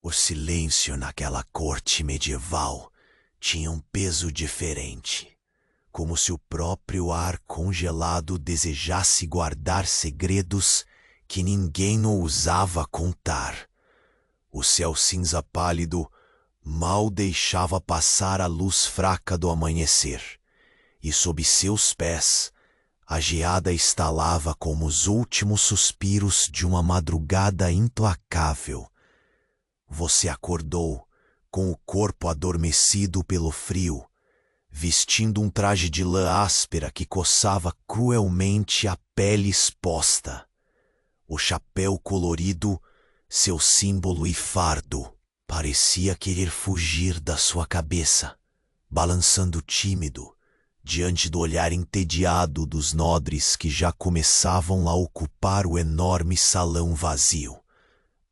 O silêncio naquela corte medieval tinha um peso diferente, como se o próprio ar congelado desejasse guardar segredos que ninguém ousava contar. O céu cinza pálido mal deixava passar a luz fraca do amanhecer, e sob seus pés a geada estalava como os últimos suspiros de uma madrugada implacável. Você acordou com o corpo adormecido pelo frio, vestindo um traje de lã áspera que coçava cruelmente a pele exposta. O chapéu colorido, seu símbolo e fardo, parecia querer fugir da sua cabeça, balançando tímido diante do olhar entediado dos nodres que já começavam a ocupar o enorme salão vazio.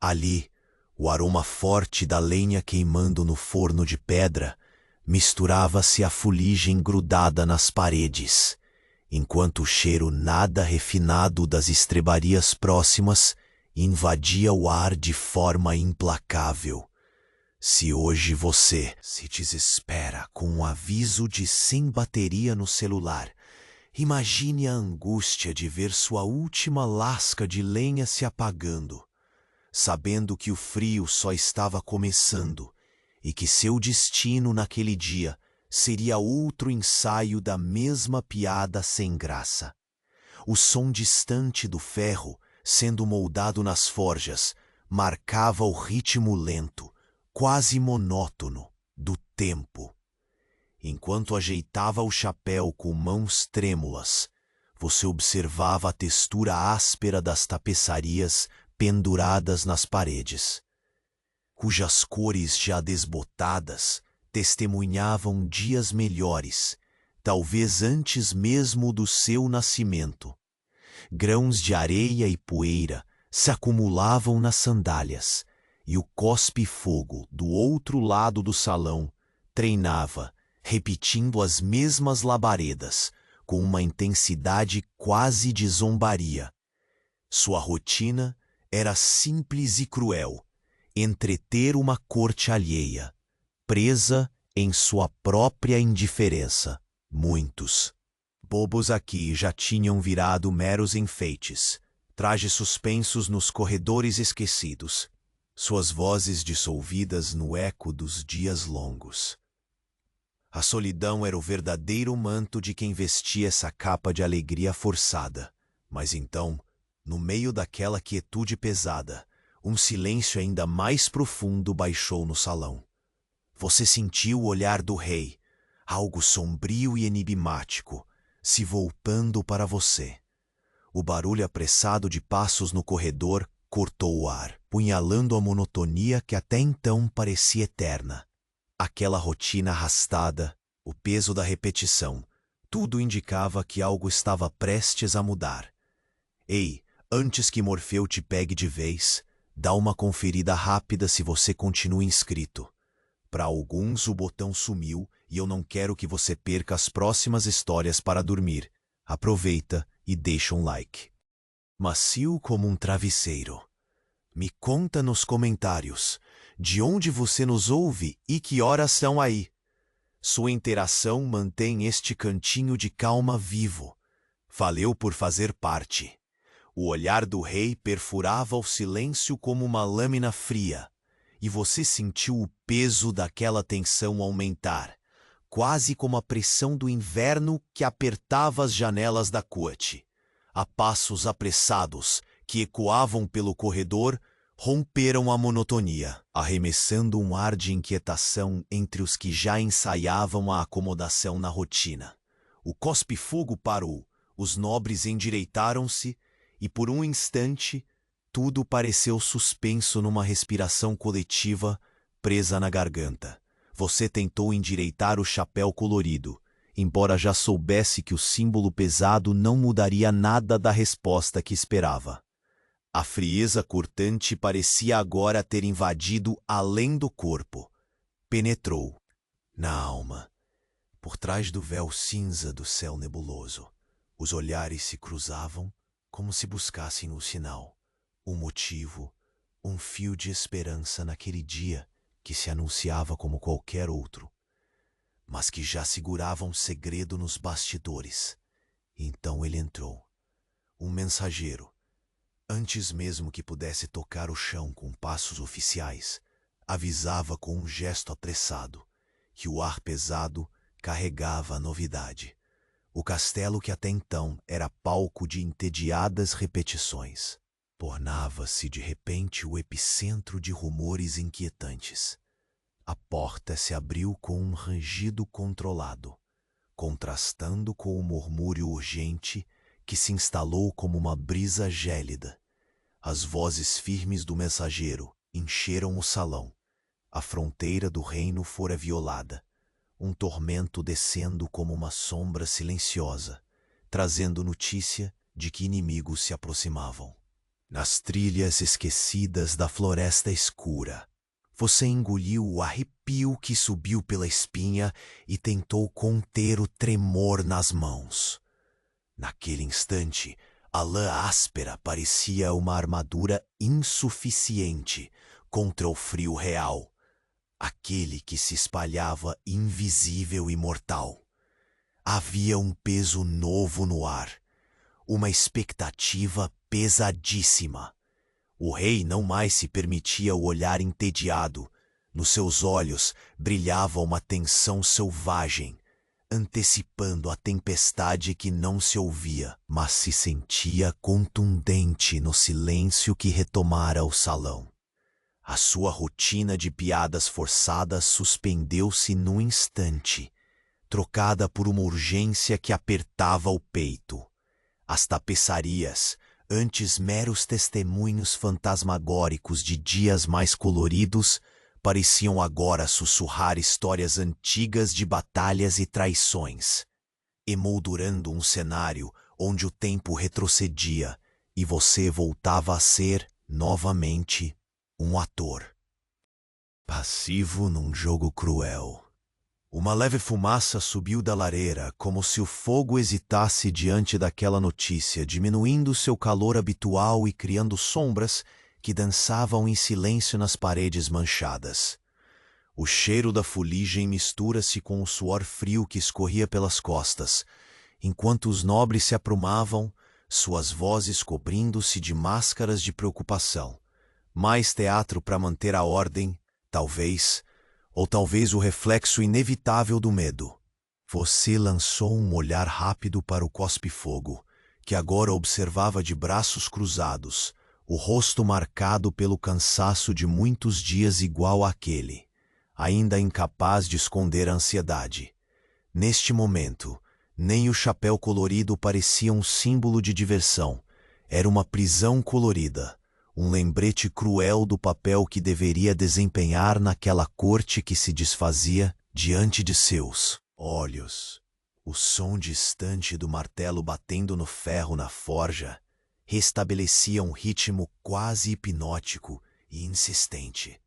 Ali, o aroma forte da lenha queimando no forno de pedra misturava-se à fuligem grudada nas paredes, enquanto o cheiro nada refinado das estrebarias próximas invadia o ar de forma implacável. Se hoje você se desespera com um aviso de sem bateria no celular, imagine a angústia de ver sua última lasca de lenha se apagando, sabendo que o frio só estava começando e que seu destino naquele dia seria outro ensaio da mesma piada sem graça. O som distante do ferro, sendo moldado nas forjas, marcava o ritmo lento, quase monótono, do tempo. Enquanto ajeitava o chapéu com mãos trêmulas, você observava a textura áspera das tapeçarias penduradas nas paredes, cujas cores já desbotadas testemunhavam dias melhores, talvez antes mesmo do seu nascimento. Grãos de areia e poeira se acumulavam nas sandálias, e o cospe-fogo do outro lado do salão treinava, repetindo as mesmas labaredas, com uma intensidade quase de zombaria. Sua rotina era simples e cruel: entreter uma corte alheia, presa em sua própria indiferença. Muitos bobos aqui já tinham virado meros enfeites, trajes suspensos nos corredores esquecidos, suas vozes dissolvidas no eco dos dias longos. A solidão era o verdadeiro manto de quem vestia essa capa de alegria forçada. Mas então, no meio daquela quietude pesada, um silêncio ainda mais profundo baixou no salão. Você sentiu o olhar do rei, algo sombrio e enigmático, se voltando para você. O barulho apressado de passos no corredor cortou o ar, punhalando a monotonia que até então parecia eterna. Aquela rotina arrastada, o peso da repetição, tudo indicava que algo estava prestes a mudar. Ei, antes que Morfeu te pegue de vez, dá uma conferida rápida se você continua inscrito. Para alguns o botão sumiu e eu não quero que você perca as próximas histórias para dormir. Aproveita e deixa um like. Macio como um travesseiro. Me conta nos comentários de onde você nos ouve e que horas são aí. Sua interação mantém este cantinho de calma vivo. Valeu por fazer parte. O olhar do rei perfurava o silêncio como uma lâmina fria, e você sentiu o peso daquela tensão aumentar, quase como a pressão do inverno que apertava as janelas da corte. A passos apressados, que ecoavam pelo corredor, romperam a monotonia, arremessando um ar de inquietação entre os que já ensaiavam a acomodação na rotina. O cospe-fogo parou, os nobres endireitaram-se, e por um instante tudo pareceu suspenso numa respiração coletiva presa na garganta. Você tentou endireitar o chapéu colorido, embora já soubesse que o símbolo pesado não mudaria nada da resposta que esperava. A frieza cortante parecia agora ter invadido além do corpo. Penetrou na alma. Por trás do véu cinza do céu nebuloso, os olhares se cruzavam como se buscassem um sinal, um motivo, um fio de esperança naquele dia que se anunciava como qualquer outro, mas que já segurava um segredo nos bastidores. Então ele entrou. Um mensageiro, antes mesmo que pudesse tocar o chão com passos oficiais, avisava com um gesto apressado que o ar pesado carregava a novidade. O castelo, que até então era palco de entediadas repetições, tornava-se de repente o epicentro de rumores inquietantes. A porta se abriu com um rangido controlado, contrastando com o murmúrio urgente que se instalou como uma brisa gélida. As vozes firmes do mensageiro encheram o salão. A fronteira do reino fora violada. Um tormento descendo como uma sombra silenciosa, trazendo notícia de que inimigos se aproximavam. Nas trilhas esquecidas da floresta escura, você engoliu o arrepio que subiu pela espinha e tentou conter o tremor nas mãos. Naquele instante, a lã áspera parecia uma armadura insuficiente contra o frio real, aquele que se espalhava invisível e mortal. Havia um peso novo no ar, uma expectativa pesadíssima. O rei não mais se permitia o olhar entediado. Nos seus olhos brilhava uma tensão selvagem, antecipando a tempestade que não se ouvia, mas se sentia contundente no silêncio que retomara o salão. A sua rotina de piadas forçadas suspendeu-se num instante, trocada por uma urgência que apertava o peito. As tapeçarias, antes meros testemunhos fantasmagóricos de dias mais coloridos, pareciam agora sussurrar histórias antigas de batalhas e traições, emoldurando um cenário onde o tempo retrocedia e você voltava a ser, novamente, um ator, passivo num jogo cruel. Uma leve fumaça subiu da lareira, como se o fogo hesitasse diante daquela notícia, diminuindo seu calor habitual e criando sombras que dançavam em silêncio nas paredes manchadas. O cheiro da fuligem mistura-se com o suor frio que escorria pelas costas, enquanto os nobres se aprumavam, suas vozes cobrindo-se de máscaras de preocupação. Mais teatro para manter a ordem, talvez, ou talvez o reflexo inevitável do medo. Você lançou um olhar rápido para o cospe-fogo, que agora observava de braços cruzados, o rosto marcado pelo cansaço de muitos dias igual àquele, ainda incapaz de esconder a ansiedade. Neste momento, nem o chapéu colorido parecia um símbolo de diversão. Era uma prisão colorida, um lembrete cruel do papel que deveria desempenhar naquela corte que se desfazia diante de seus olhos. O som distante do martelo batendo no ferro na forja restabelecia um ritmo quase hipnótico e insistente.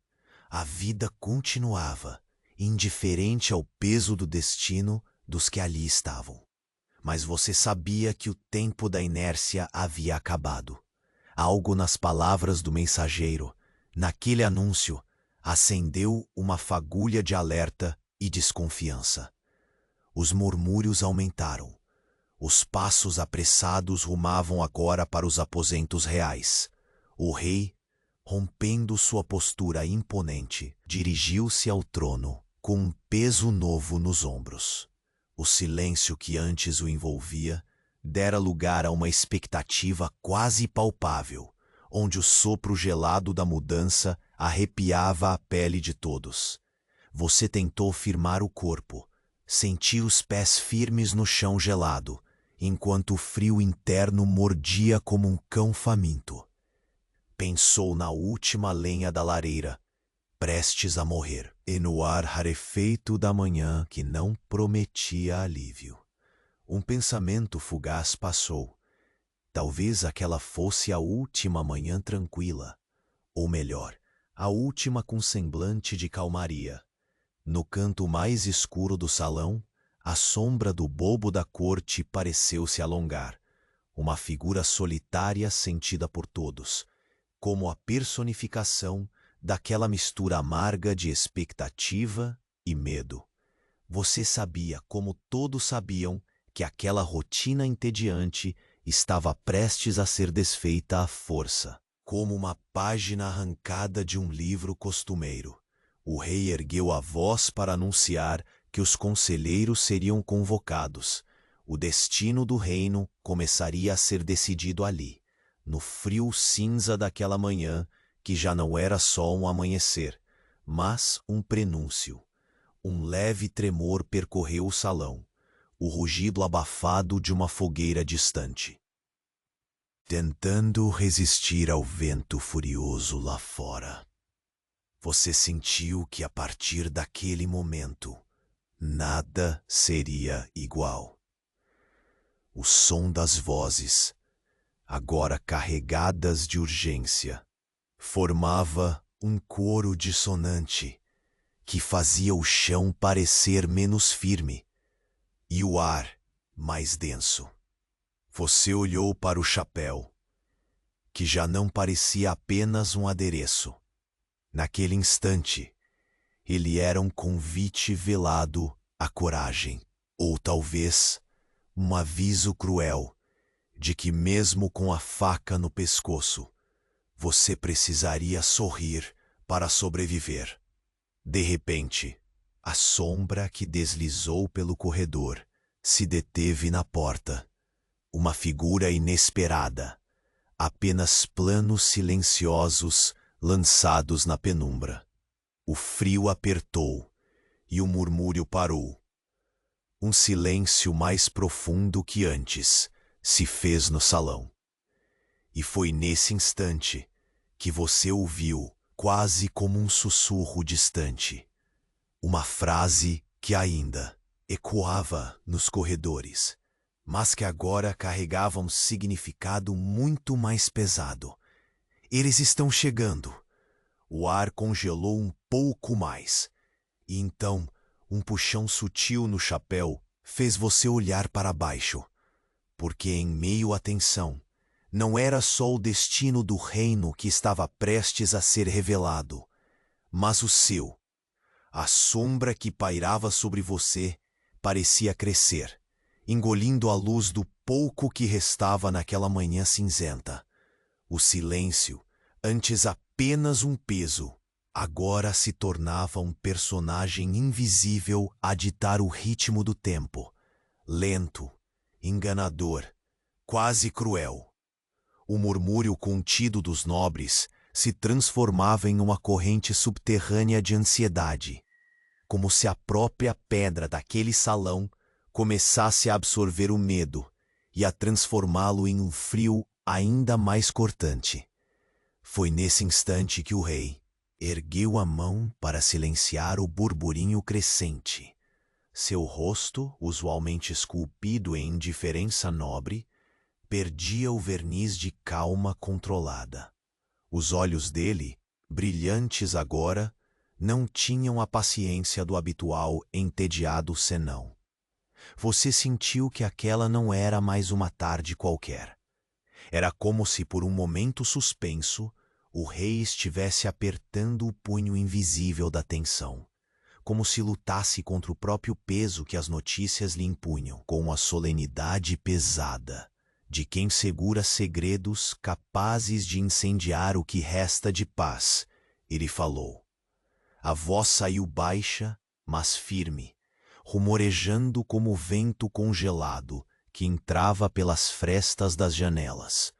A vida continuava, indiferente ao peso do destino dos que ali estavam. Mas você sabia que o tempo da inércia havia acabado. Algo nas palavras do mensageiro, naquele anúncio, acendeu uma fagulha de alerta e desconfiança. Os murmúrios aumentaram. Os passos apressados rumavam agora para os aposentos reais. O rei, rompendo sua postura imponente, dirigiu-se ao trono com um peso novo nos ombros. O silêncio que antes o envolvia dera lugar a uma expectativa quase palpável, onde o sopro gelado da mudança arrepiava a pele de todos. Você tentou firmar o corpo, sentiu os pés firmes no chão gelado, enquanto o frio interno mordia como um cão faminto. Pensou na última lenha da lareira, prestes a morrer, e no ar rarefeito da manhã que não prometia alívio. Um pensamento fugaz passou. Talvez aquela fosse a última manhã tranquila, ou melhor, a última com semblante de calmaria. No canto mais escuro do salão, a sombra do bobo da corte pareceu se alongar, uma figura solitária sentida por todos, como a personificação daquela mistura amarga de expectativa e medo. Você sabia, como todos sabiam, que aquela rotina entediante estava prestes a ser desfeita à força. Como uma página arrancada de um livro costumeiro, o rei ergueu a voz para anunciar que os conselheiros seriam convocados. O destino do reino começaria a ser decidido ali, no frio cinza daquela manhã, que já não era só um amanhecer, mas um prenúncio. Um leve tremor percorreu o salão, o rugido abafado de uma fogueira distante. Tentando resistir ao vento furioso lá fora, você sentiu que a partir daquele momento, nada seria igual. O som das vozes, agora carregadas de urgência, formava um coro dissonante que fazia o chão parecer menos firme e o ar mais denso. Você olhou para o chapéu, que já não parecia apenas um adereço. Naquele instante, ele era um convite velado à coragem, ou talvez um aviso cruel de que mesmo com a faca no pescoço, você precisaria sorrir para sobreviver. De repente, a sombra que deslizou pelo corredor se deteve na porta. Uma figura inesperada, apenas planos silenciosos lançados na penumbra. O frio apertou e o murmúrio parou. Um silêncio mais profundo que antes se fez no salão. E foi nesse instante que você ouviu, quase como um sussurro distante, uma frase que ainda ecoava nos corredores, mas que agora carregava um significado muito mais pesado. Eles estão chegando. O ar congelou um pouco mais, e então um puxão sutil no chapéu fez você olhar para baixo, porque em meio à tensão, não era só o destino do reino que estava prestes a ser revelado, mas o seu. A sombra que pairava sobre você parecia crescer, engolindo a luz do pouco que restava naquela manhã cinzenta. O silêncio, antes apenas um peso, agora se tornava um personagem invisível a ditar o ritmo do tempo, lento, enganador, quase cruel. O murmúrio contido dos nobres se transformava em uma corrente subterrânea de ansiedade, como se a própria pedra daquele salão começasse a absorver o medo e a transformá-lo em um frio ainda mais cortante. Foi nesse instante que o rei ergueu a mão para silenciar o burburinho crescente. Seu rosto, usualmente esculpido em indiferença nobre, perdia o verniz de calma controlada. Os olhos dele, brilhantes agora, não tinham a paciência do habitual entediado senão. Você sentiu que aquela não era mais uma tarde qualquer. Era como se por um momento suspenso, o rei estivesse apertando o punho invisível da tensão, como se lutasse contra o próprio peso que as notícias lhe impunham, com a solenidade pesada de quem segura segredos capazes de incendiar o que resta de paz. Ele falou. A voz saiu baixa, mas firme, rumorejando como o vento congelado que entrava pelas frestas das janelas.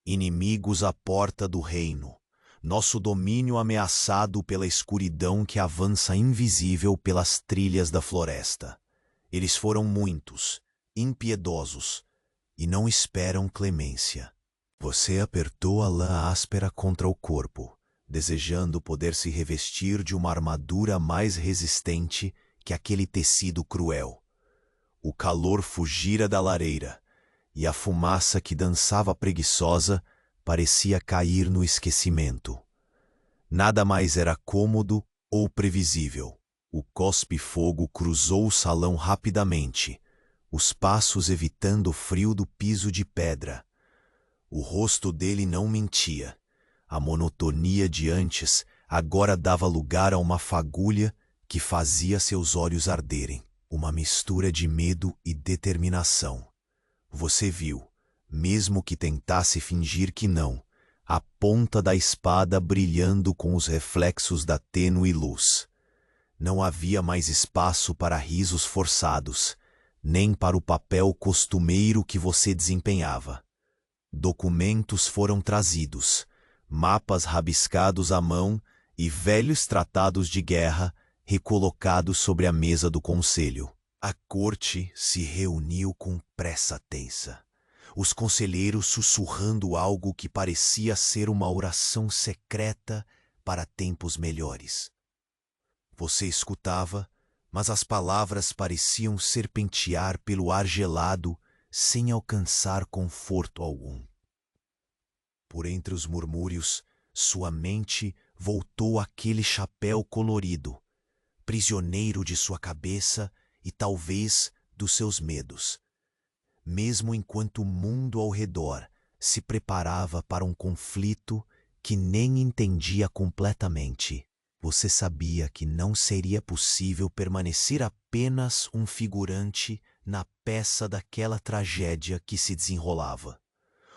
Inimigos à porta do reino, nosso domínio ameaçado pela escuridão que avança invisível pelas trilhas da floresta. Eles foram muitos, impiedosos, e não esperam clemência. Você apertou a lã áspera contra o corpo, desejando poder se revestir de uma armadura mais resistente que aquele tecido cruel. O calor fugira da lareira, e a fumaça que dançava preguiçosa parecia cair no esquecimento. Nada mais era cômodo ou previsível. O cospe-fogo cruzou o salão rapidamente, os passos evitando o frio do piso de pedra. O rosto dele não mentia. A monotonia de antes agora dava lugar a uma fagulha que fazia seus olhos arderem, uma mistura de medo e determinação. Você viu, mesmo que tentasse fingir que não, a ponta da espada brilhando com os reflexos da tênue luz. Não havia mais espaço para risos forçados, nem para o papel costumeiro que você desempenhava. Documentos foram trazidos, mapas rabiscados à mão e velhos tratados de guerra recolocados sobre a mesa do conselho. A corte se reuniu com pressa tensa, os conselheiros sussurrando algo que parecia ser uma oração secreta para tempos melhores. Você escutava, mas as palavras pareciam serpentear pelo ar gelado sem alcançar conforto algum. Por entre os murmúrios, sua mente voltou àquele chapéu colorido, prisioneiro de sua cabeça e talvez dos seus medos. Mesmo enquanto o mundo ao redor se preparava para um conflito que nem entendia completamente, você sabia que não seria possível permanecer apenas um figurante na peça daquela tragédia que se desenrolava.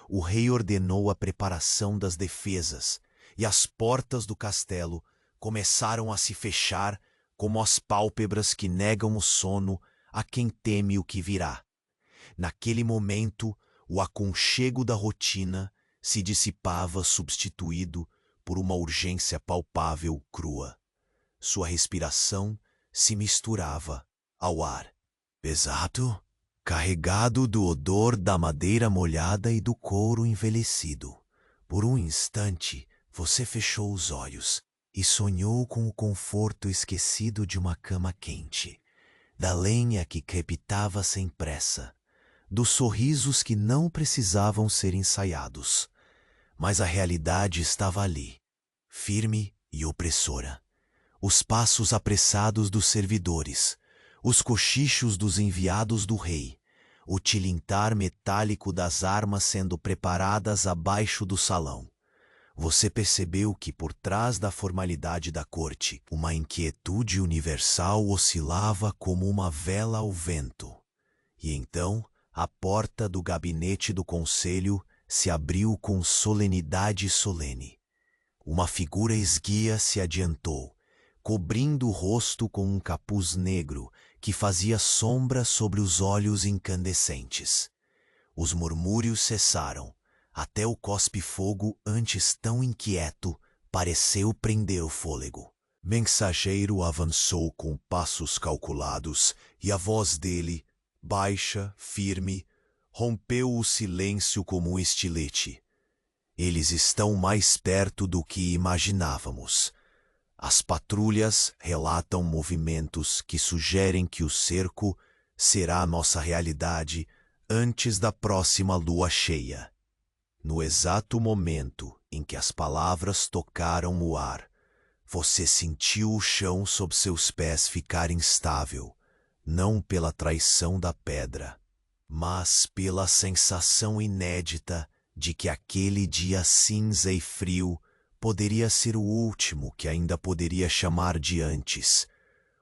O rei ordenou a preparação das defesas e as portas do castelo começaram a se fechar como as pálpebras que negam o sono a quem teme o que virá. Naquele momento, o aconchego da rotina se dissipava substituído por uma urgência palpável crua. Sua respiração se misturava ao ar pesado, carregado do odor da madeira molhada e do couro envelhecido. Por um instante, você fechou os olhos e sonhou com o conforto esquecido de uma cama quente, da lenha que crepitava sem pressa, dos sorrisos que não precisavam ser ensaiados. Mas a realidade estava ali, firme e opressora. Os passos apressados dos servidores, os cochichos dos enviados do rei, o tilintar metálico das armas sendo preparadas abaixo do salão. Você percebeu que por trás da formalidade da corte, uma inquietude universal oscilava como uma vela ao vento. E então, a porta do gabinete do conselho se abriu com solenidade solene. Uma figura esguia se adiantou, cobrindo o rosto com um capuz negro que fazia sombra sobre os olhos incandescentes. Os murmúrios cessaram, até o cospe-fogo, antes tão inquieto, pareceu prender o fôlego. Mensageiro avançou com passos calculados e a voz dele, baixa, firme, rompeu o silêncio como um estilete. Eles estão mais perto do que imaginávamos. As patrulhas relatam movimentos que sugerem que o cerco será nossa realidade antes da próxima lua cheia. No exato momento em que as palavras tocaram o ar, você sentiu o chão sob seus pés ficar instável, não pela traição da pedra, mas pela sensação inédita de que aquele dia cinza e frio poderia ser o último que ainda poderia chamar de antes.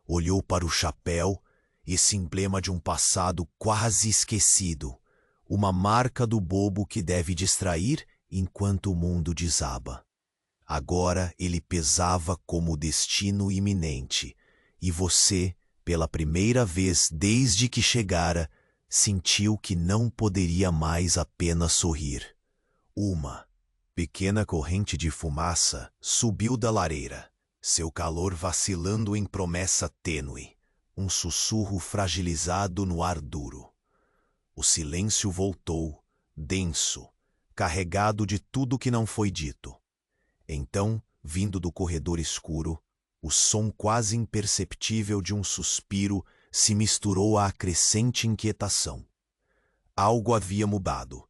Olhou para o chapéu, esse emblema de um passado quase esquecido, uma marca do bobo que deve distrair enquanto o mundo desaba. Agora ele pesava como destino iminente, e você, pela primeira vez desde que chegara, sentiu que não poderia mais apenas sorrir. Uma pequena corrente de fumaça subiu da lareira, seu calor vacilando em promessa tênue, um sussurro fragilizado no ar duro. O silêncio voltou, denso, carregado de tudo que não foi dito. Então, vindo do corredor escuro, o som quase imperceptível de um suspiro se misturou à crescente inquietação. Algo havia mudado.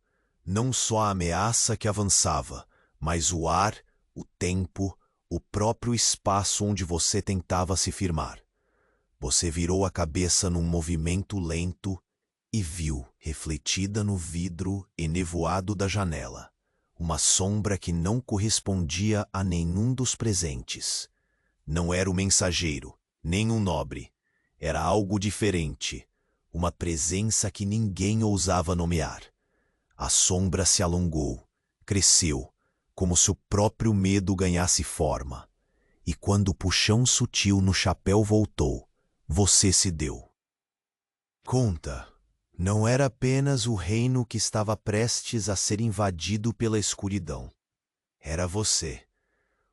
Não só a ameaça que avançava, mas o ar, o tempo, o próprio espaço onde você tentava se firmar. Você virou a cabeça num movimento lento e viu, refletida no vidro enevoado da janela, uma sombra que não correspondia a nenhum dos presentes. Não era o mensageiro, nem um nobre. Era algo diferente, uma presença que ninguém ousava nomear. A sombra se alongou, cresceu, como se o próprio medo ganhasse forma. E quando o puxão sutil no chapéu voltou, você se deu conta. Não era apenas o reino que estava prestes a ser invadido pela escuridão. Era você.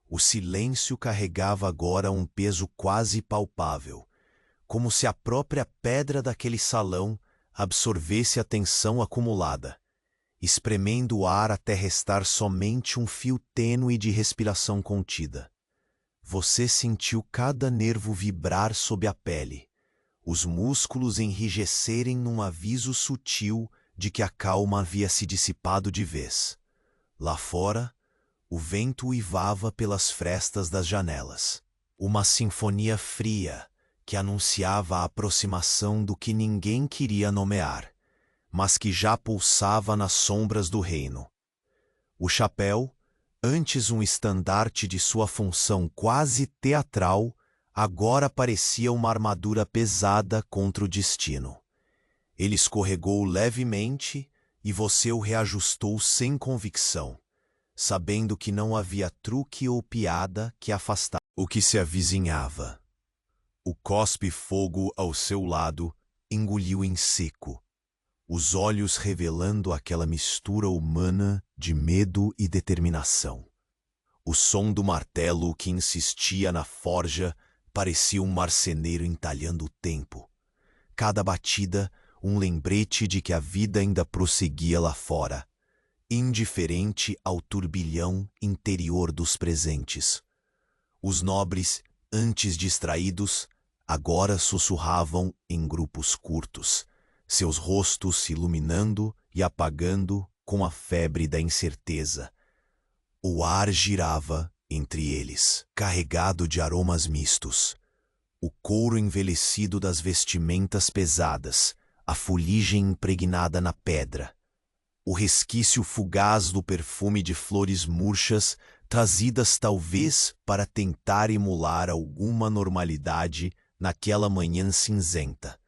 O silêncio carregava agora um peso quase palpável, como se a própria pedra daquele salão absorvesse a tensão acumulada, espremendo o ar até restar somente um fio tênue de respiração contida. Você sentiu cada nervo vibrar sob a pele, os músculos enrijecerem num aviso sutil de que a calma havia se dissipado de vez. Lá fora, o vento uivava pelas frestas das janelas. Uma sinfonia fria que anunciava a aproximação do que ninguém queria nomear, mas que já pulsava nas sombras do reino. O chapéu, antes um estandarte de sua função quase teatral, agora parecia uma armadura pesada contra o destino. Ele escorregou levemente e você o reajustou sem convicção, sabendo que não havia truque ou piada que afastasse o que se avizinhava. O cospe-fogo ao seu lado engoliu em seco, os olhos revelando aquela mistura humana de medo e determinação. O som do martelo que insistia na forja parecia um marceneiro entalhando o tempo. Cada batida, um lembrete de que a vida ainda prosseguia lá fora, indiferente ao turbilhão interior dos presentes. Os nobres, antes distraídos, agora sussurravam em grupos curtos, seus rostos se iluminando e apagando com a febre da incerteza. O ar girava entre eles, carregado de aromas mistos. O couro envelhecido das vestimentas pesadas, a fuligem impregnada na pedra, o resquício fugaz do perfume de flores murchas, trazidas talvez para tentar emular alguma normalidade naquela manhã cinzenta.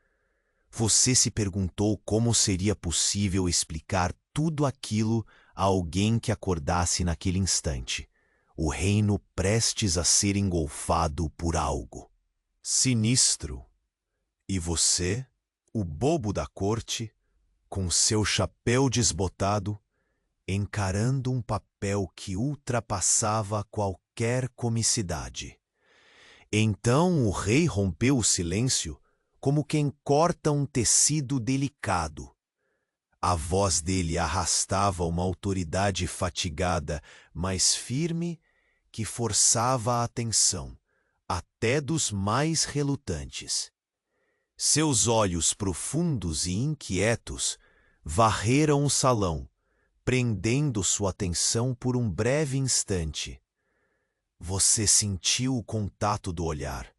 Você se perguntou como seria possível explicar tudo aquilo a alguém que acordasse naquele instante, o reino prestes a ser engolfado por algo sinistro. E você, o bobo da corte, com seu chapéu desbotado, encarando um papel que ultrapassava qualquer comicidade. Então o rei rompeu o silêncio como quem corta um tecido delicado. A voz dele arrastava uma autoridade fatigada, mas firme, que forçava a atenção, até dos mais relutantes. Seus olhos profundos e inquietos varreram o salão, prendendo sua atenção por um breve instante. Você sentiu o contato do olhar.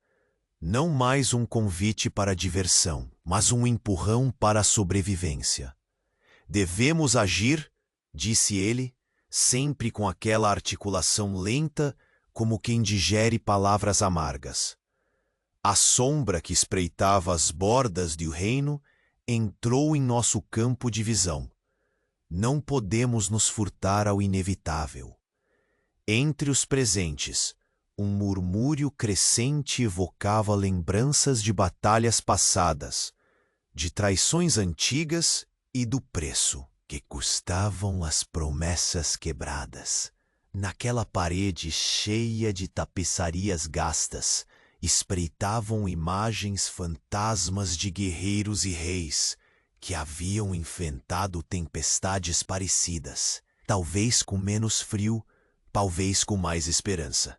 Não mais um convite para a diversão, mas um empurrão para a sobrevivência. Devemos agir, disse ele, sempre com aquela articulação lenta, como quem digere palavras amargas. A sombra que espreitava as bordas do reino entrou em nosso campo de visão. Não podemos nos furtar ao inevitável. Entre os presentes, um murmúrio crescente evocava lembranças de batalhas passadas, de traições antigas e do preço que custavam as promessas quebradas. Naquela parede cheia de tapeçarias gastas, espreitavam imagens fantasmas de guerreiros e reis que haviam enfrentado tempestades parecidas, talvez com menos frio, talvez com mais esperança.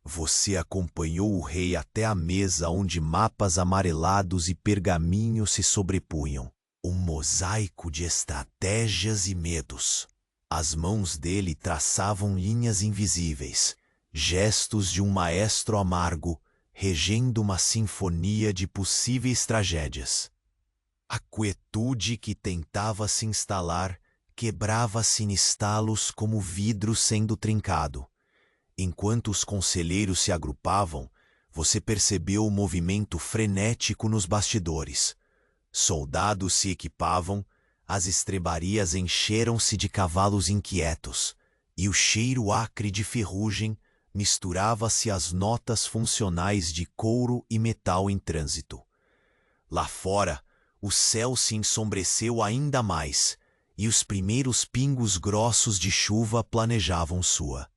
Você acompanhou o rei até a mesa onde mapas amarelados e pergaminhos se sobrepunham. Um mosaico de estratégias e medos. As mãos dele traçavam linhas invisíveis, gestos de um maestro amargo, regendo uma sinfonia de possíveis tragédias. A quietude que tentava se instalar quebrava-se em estalos como vidro sendo trincado. Enquanto os conselheiros se agrupavam, você percebeu o movimento frenético nos bastidores. Soldados se equipavam, as estrebarias encheram-se de cavalos inquietos, e o cheiro acre de ferrugem misturava-se às notas funcionais de couro e metal em trânsito. Lá fora, o céu se ensombreceu ainda mais, e os primeiros pingos grossos de chuva planejavam sua.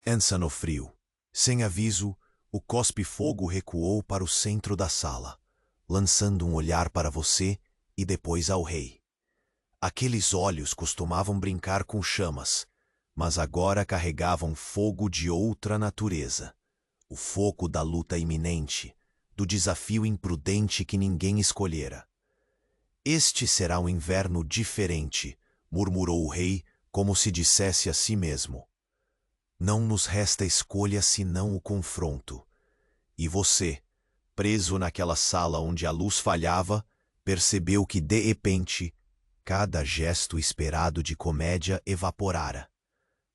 Ensanofrio. Sem aviso, o cospe-fogo recuou para o centro da sala, lançando um olhar para você e depois ao rei. Aqueles olhos costumavam brincar com chamas, mas agora carregavam fogo de outra natureza. O fogo da luta iminente, do desafio imprudente que ninguém escolhera. Este será um inverno diferente, murmurou o rei, como se dissesse a si mesmo. Não nos resta escolha senão o confronto. E você, preso naquela sala onde a luz falhava, percebeu que, de repente, cada gesto esperado de comédia evaporara.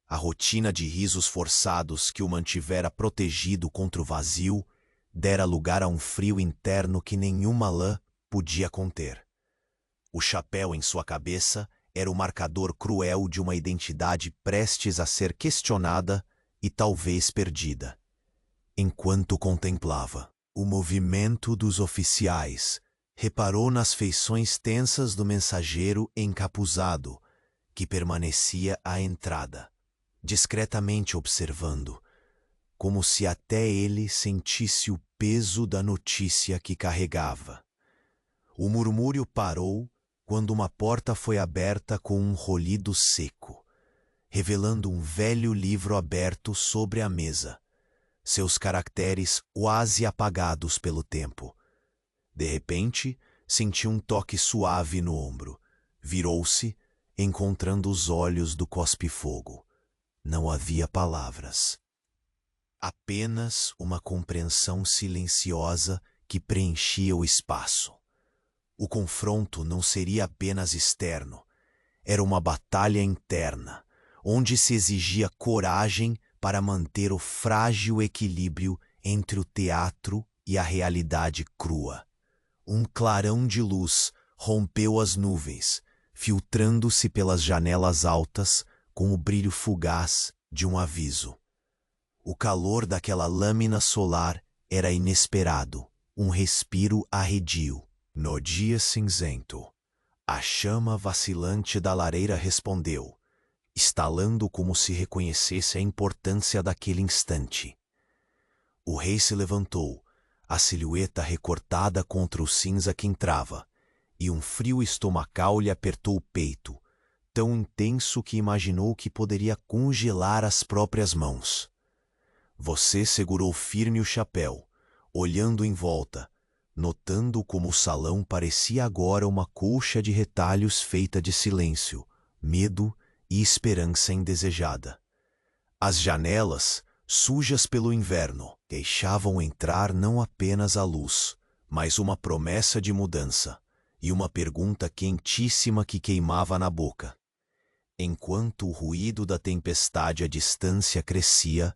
A rotina de risos forçados que o mantivera protegido contra o vazio dera lugar a um frio interno que nenhuma lã podia conter. O chapéu em sua cabeça era o marcador cruel de uma identidade prestes a ser questionada e talvez perdida. Enquanto contemplava o movimento dos oficiais, reparou nas feições tensas do mensageiro encapuzado, que permanecia à entrada, discretamente observando, como se até ele sentisse o peso da notícia que carregava. O murmúrio parou quando uma porta foi aberta com um rolido seco, revelando um velho livro aberto sobre a mesa, seus caracteres quase apagados pelo tempo. De repente, sentiu um toque suave no ombro. Virou-se, encontrando os olhos do cospe-fogo. Não havia palavras. Apenas uma compreensão silenciosa que preenchia o espaço. O confronto não seria apenas externo. Era uma batalha interna, onde se exigia coragem para manter o frágil equilíbrio entre o teatro e a realidade crua. Um clarão de luz rompeu as nuvens, filtrando-se pelas janelas altas com o brilho fugaz de um aviso. O calor daquela lâmina solar era inesperado, um respiro arredio. No dia cinzento, a chama vacilante da lareira respondeu, estalando como se reconhecesse a importância daquele instante. O rei se levantou, a silhueta recortada contra o cinza que entrava, e um frio estomacal lhe apertou o peito, tão intenso que imaginou que poderia congelar as próprias mãos. Você segurou firme o chapéu, olhando em volta, notando como o salão parecia agora uma colcha de retalhos feita de silêncio, medo e esperança indesejada. As janelas, sujas pelo inverno, deixavam entrar não apenas a luz, mas uma promessa de mudança e uma pergunta quentíssima que queimava na boca. Enquanto o ruído da tempestade à distância crescia,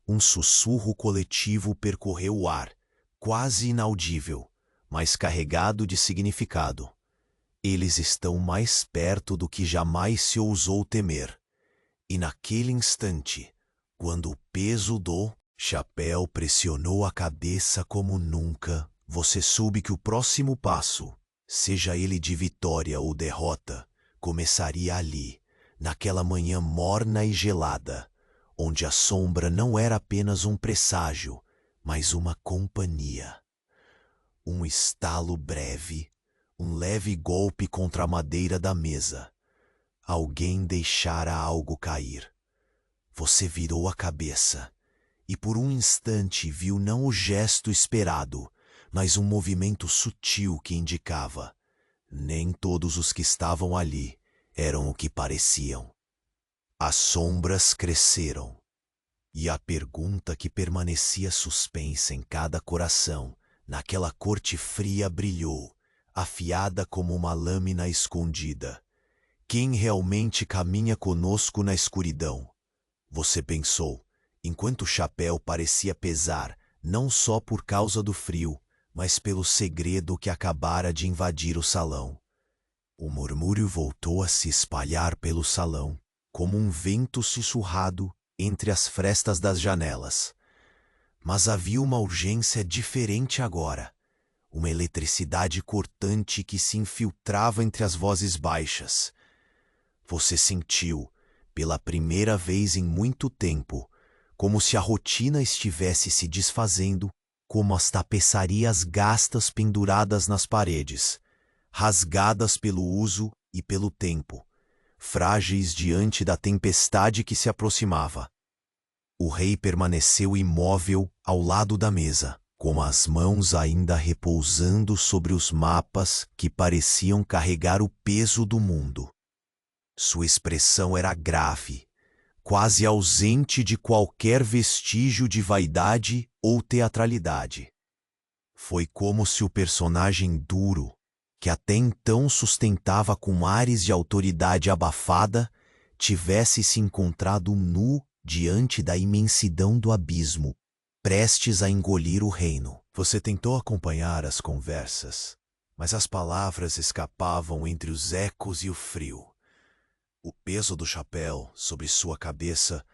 um sussurro coletivo percorreu o ar, quase inaudível, mas carregado de significado. Eles estão mais perto do que jamais se ousou temer. E naquele instante, quando o peso do chapéu pressionou a cabeça como nunca, você soube que o próximo passo, seja ele de vitória ou derrota, começaria ali, naquela manhã morna e gelada, onde a sombra não era apenas um presságio, mas uma companhia. Um estalo breve, um leve golpe contra a madeira da mesa. Alguém deixara algo cair. Você virou a cabeça e por um instante viu não o gesto esperado, mas um movimento sutil que indicava: nem todos os que estavam ali eram o que pareciam. As sombras cresceram, e a pergunta que permanecia suspensa em cada coração, naquela corte fria, brilhou, afiada como uma lâmina escondida. Quem realmente caminha conosco na escuridão? Você pensou, enquanto o chapéu parecia pesar, não só por causa do frio, mas pelo segredo que acabara de invadir o salão. O murmúrio voltou a se espalhar pelo salão, como um vento sussurrado entre as frestas das janelas. Mas havia uma urgência diferente agora, uma eletricidade cortante que se infiltrava entre as vozes baixas. Você sentiu, pela primeira vez em muito tempo, como se a rotina estivesse se desfazendo, como as tapeçarias gastas penduradas nas paredes, rasgadas pelo uso e pelo tempo, frágeis diante da tempestade que se aproximava. O rei permaneceu imóvel ao lado da mesa, com as mãos ainda repousando sobre os mapas que pareciam carregar o peso do mundo. Sua expressão era grave, quase ausente de qualquer vestígio de vaidade ou teatralidade. Foi como se o personagem duro, que até então sustentava com ares de autoridade abafada, tivesse se encontrado nu diante da imensidão do abismo, prestes a engolir o reino. Você tentou acompanhar as conversas, mas as palavras escapavam entre os ecos e o frio. O peso do chapéu sobre sua cabeça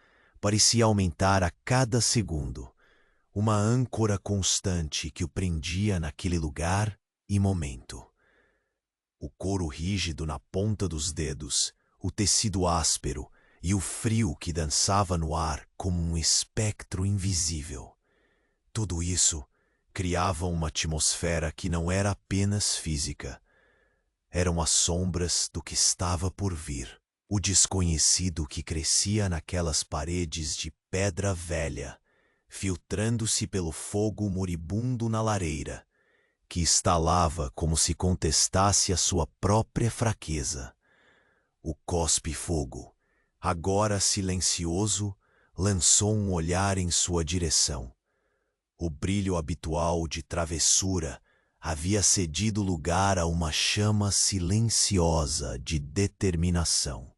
parecia aumentar a cada segundo, uma âncora constante que o prendia naquele lugar e momento. O couro rígido na ponta dos dedos, o tecido áspero e o frio que dançava no ar como um espectro invisível. Tudo isso criava uma atmosfera que não era apenas física. Eram as sombras do que estava por vir. O desconhecido que crescia naquelas paredes de pedra velha, filtrando-se pelo fogo moribundo na lareira, que estalava como se contestasse a sua própria fraqueza. O cospe-fogo, agora silencioso, lançou um olhar em sua direção. O brilho habitual de travessura havia cedido lugar a uma chama silenciosa de determinação.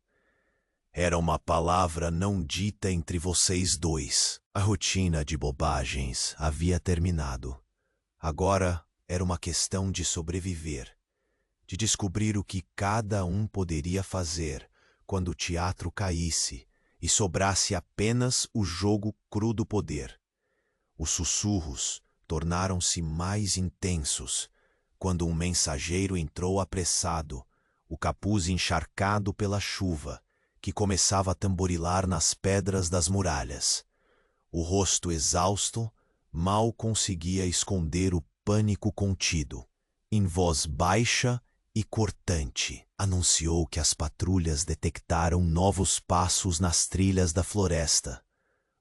Era uma palavra não dita entre vocês dois. A rotina de bobagens havia terminado. Agora era uma questão de sobreviver, de descobrir o que cada um poderia fazer quando o teatro caísse e sobrasse apenas o jogo cru do poder. Os sussurros tornaram-se mais intensos quando um mensageiro entrou apressado, o capuz encharcado pela chuva, que começava a tamborilar nas pedras das muralhas. O rosto exausto mal conseguia esconder o pânico contido. Em voz baixa e cortante, anunciou que as patrulhas detectaram novos passos nas trilhas da floresta.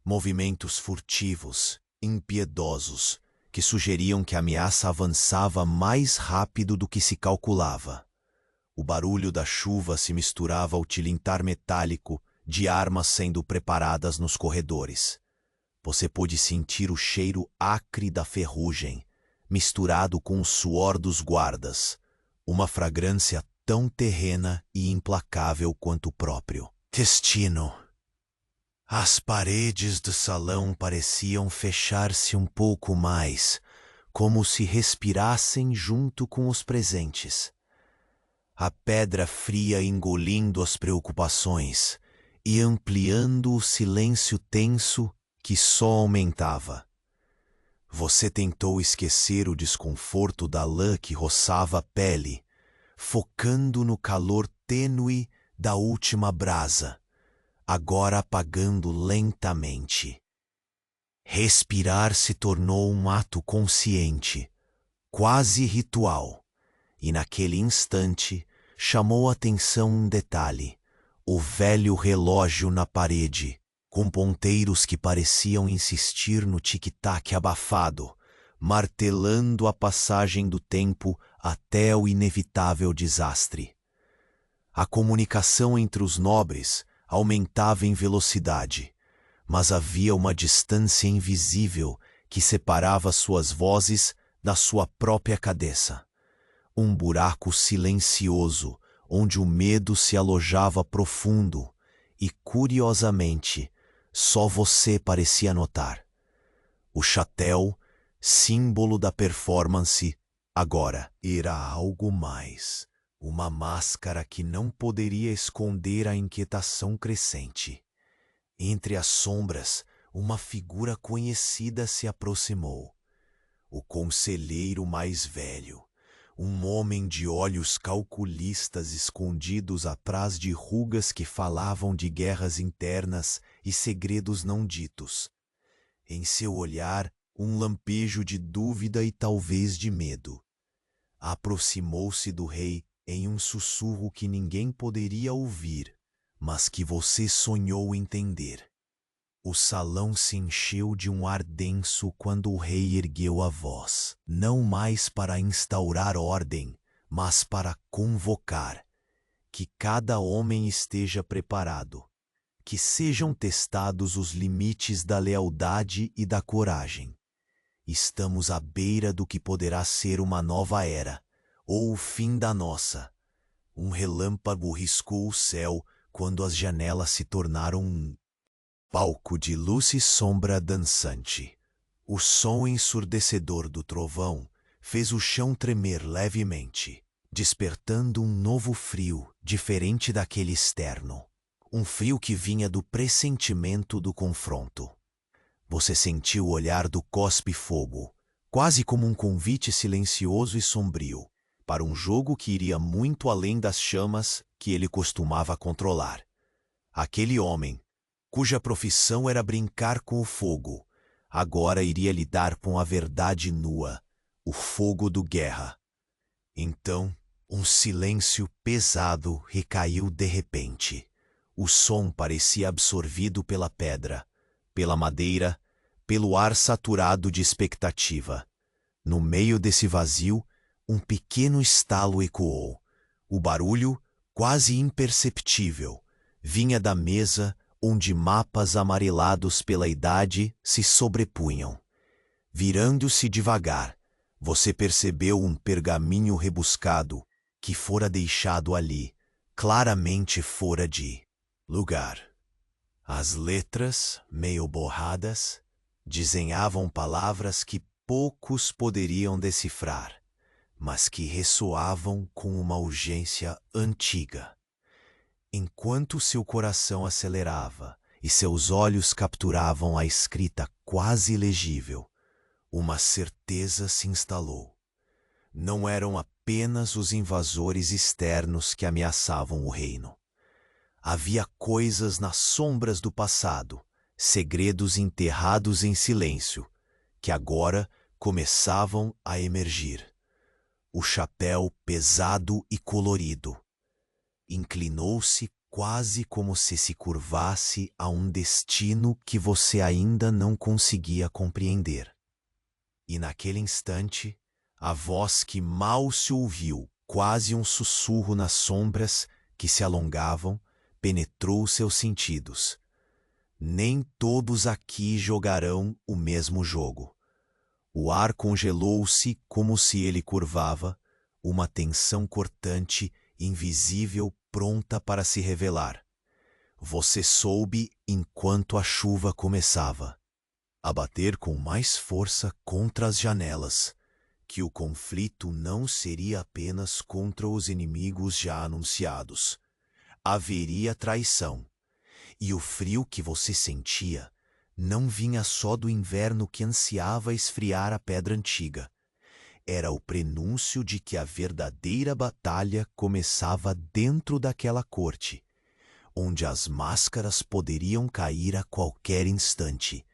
Movimentos furtivos, impiedosos, que sugeriam que a ameaça avançava mais rápido do que se calculava. O barulho da chuva se misturava ao tilintar metálico de armas sendo preparadas nos corredores. Você pôde sentir o cheiro acre da ferrugem, misturado com o suor dos guardas, uma fragrância tão terrena e implacável quanto o próprio destino. As paredes do salão pareciam fechar-se um pouco mais, como se respirassem junto com os presentes. A pedra fria engolindo as preocupações e ampliando o silêncio tenso que só aumentava. Você tentou esquecer o desconforto da lã que roçava a pele, focando no calor tênue da última brasa, agora apagando lentamente. Respirar se tornou um ato consciente, quase ritual, e naquele instante chamou a atenção um detalhe: o velho relógio na parede, com ponteiros que pareciam insistir no tic-tac abafado, martelando a passagem do tempo até o inevitável desastre. A comunicação entre os nobres aumentava em velocidade, mas havia uma distância invisível que separava suas vozes da sua própria cabeça. Um buraco silencioso, onde o medo se alojava profundo e, curiosamente, só você parecia notar. O chapéu, símbolo da performance, agora era algo mais. Uma máscara que não poderia esconder a inquietação crescente. Entre as sombras, uma figura conhecida se aproximou. O conselheiro mais velho, um homem de olhos calculistas escondidos atrás de rugas que falavam de guerras internas e segredos não ditos. Em seu olhar, um lampejo de dúvida e talvez de medo. Aproximou-se do rei em um sussurro que ninguém poderia ouvir, mas que você sonhou entender. O salão se encheu de um ar denso quando o rei ergueu a voz, não mais para instaurar ordem, mas para convocar. Que cada homem esteja preparado. Que sejam testados os limites da lealdade e da coragem. Estamos à beira do que poderá ser uma nova era, ou o fim da nossa. Um relâmpago riscou o céu quando as janelas se tornaram um palco de luz e sombra dançante. O som ensurdecedor do trovão fez o chão tremer levemente, despertando um novo frio, diferente daquele externo. Um frio que vinha do pressentimento do confronto. Você sentiu o olhar do cospe-fogo, quase como um convite silencioso e sombrio, para um jogo que iria muito além das chamas que ele costumava controlar. Aquele homem, cuja profissão era brincar com o fogo, agora iria lidar com a verdade nua, o fogo do guerra. Então, um silêncio pesado recaiu de repente. O som parecia absorvido pela pedra, pela madeira, pelo ar saturado de expectativa. No meio desse vazio, um pequeno estalo ecoou. O barulho, quase imperceptível, vinha da mesa onde mapas amarelados pela idade se sobrepunham. Virando-se devagar, você percebeu um pergaminho rebuscado que fora deixado ali, claramente fora de lugar. As letras, meio borradas, desenhavam palavras que poucos poderiam decifrar, mas que ressoavam com uma urgência antiga. Enquanto seu coração acelerava e seus olhos capturavam a escrita quase legível, uma certeza se instalou. Não eram apenas os invasores externos que ameaçavam o reino. Havia coisas nas sombras do passado, segredos enterrados em silêncio, que agora começavam a emergir. O chapéu pesado e colorido. Inclinou-se quase como se curvasse a um destino que você ainda não conseguia compreender. E naquele instante, a voz que mal se ouviu, quase um sussurro nas sombras que se alongavam, penetrou seus sentidos. Nem todos aqui jogarão o mesmo jogo. O ar congelou-se como se ele curvava, uma tensão cortante, invisível, pronta para se revelar. Você soube enquanto a chuva começava a bater com mais força contra as janelas, que o conflito não seria apenas contra os inimigos já anunciados. Haveria traição, e o frio que você sentia não vinha só do inverno que ansiava esfriar a pedra antiga. Era o prenúncio de que a verdadeira batalha começava dentro daquela corte, onde as máscaras poderiam cair a qualquer instante,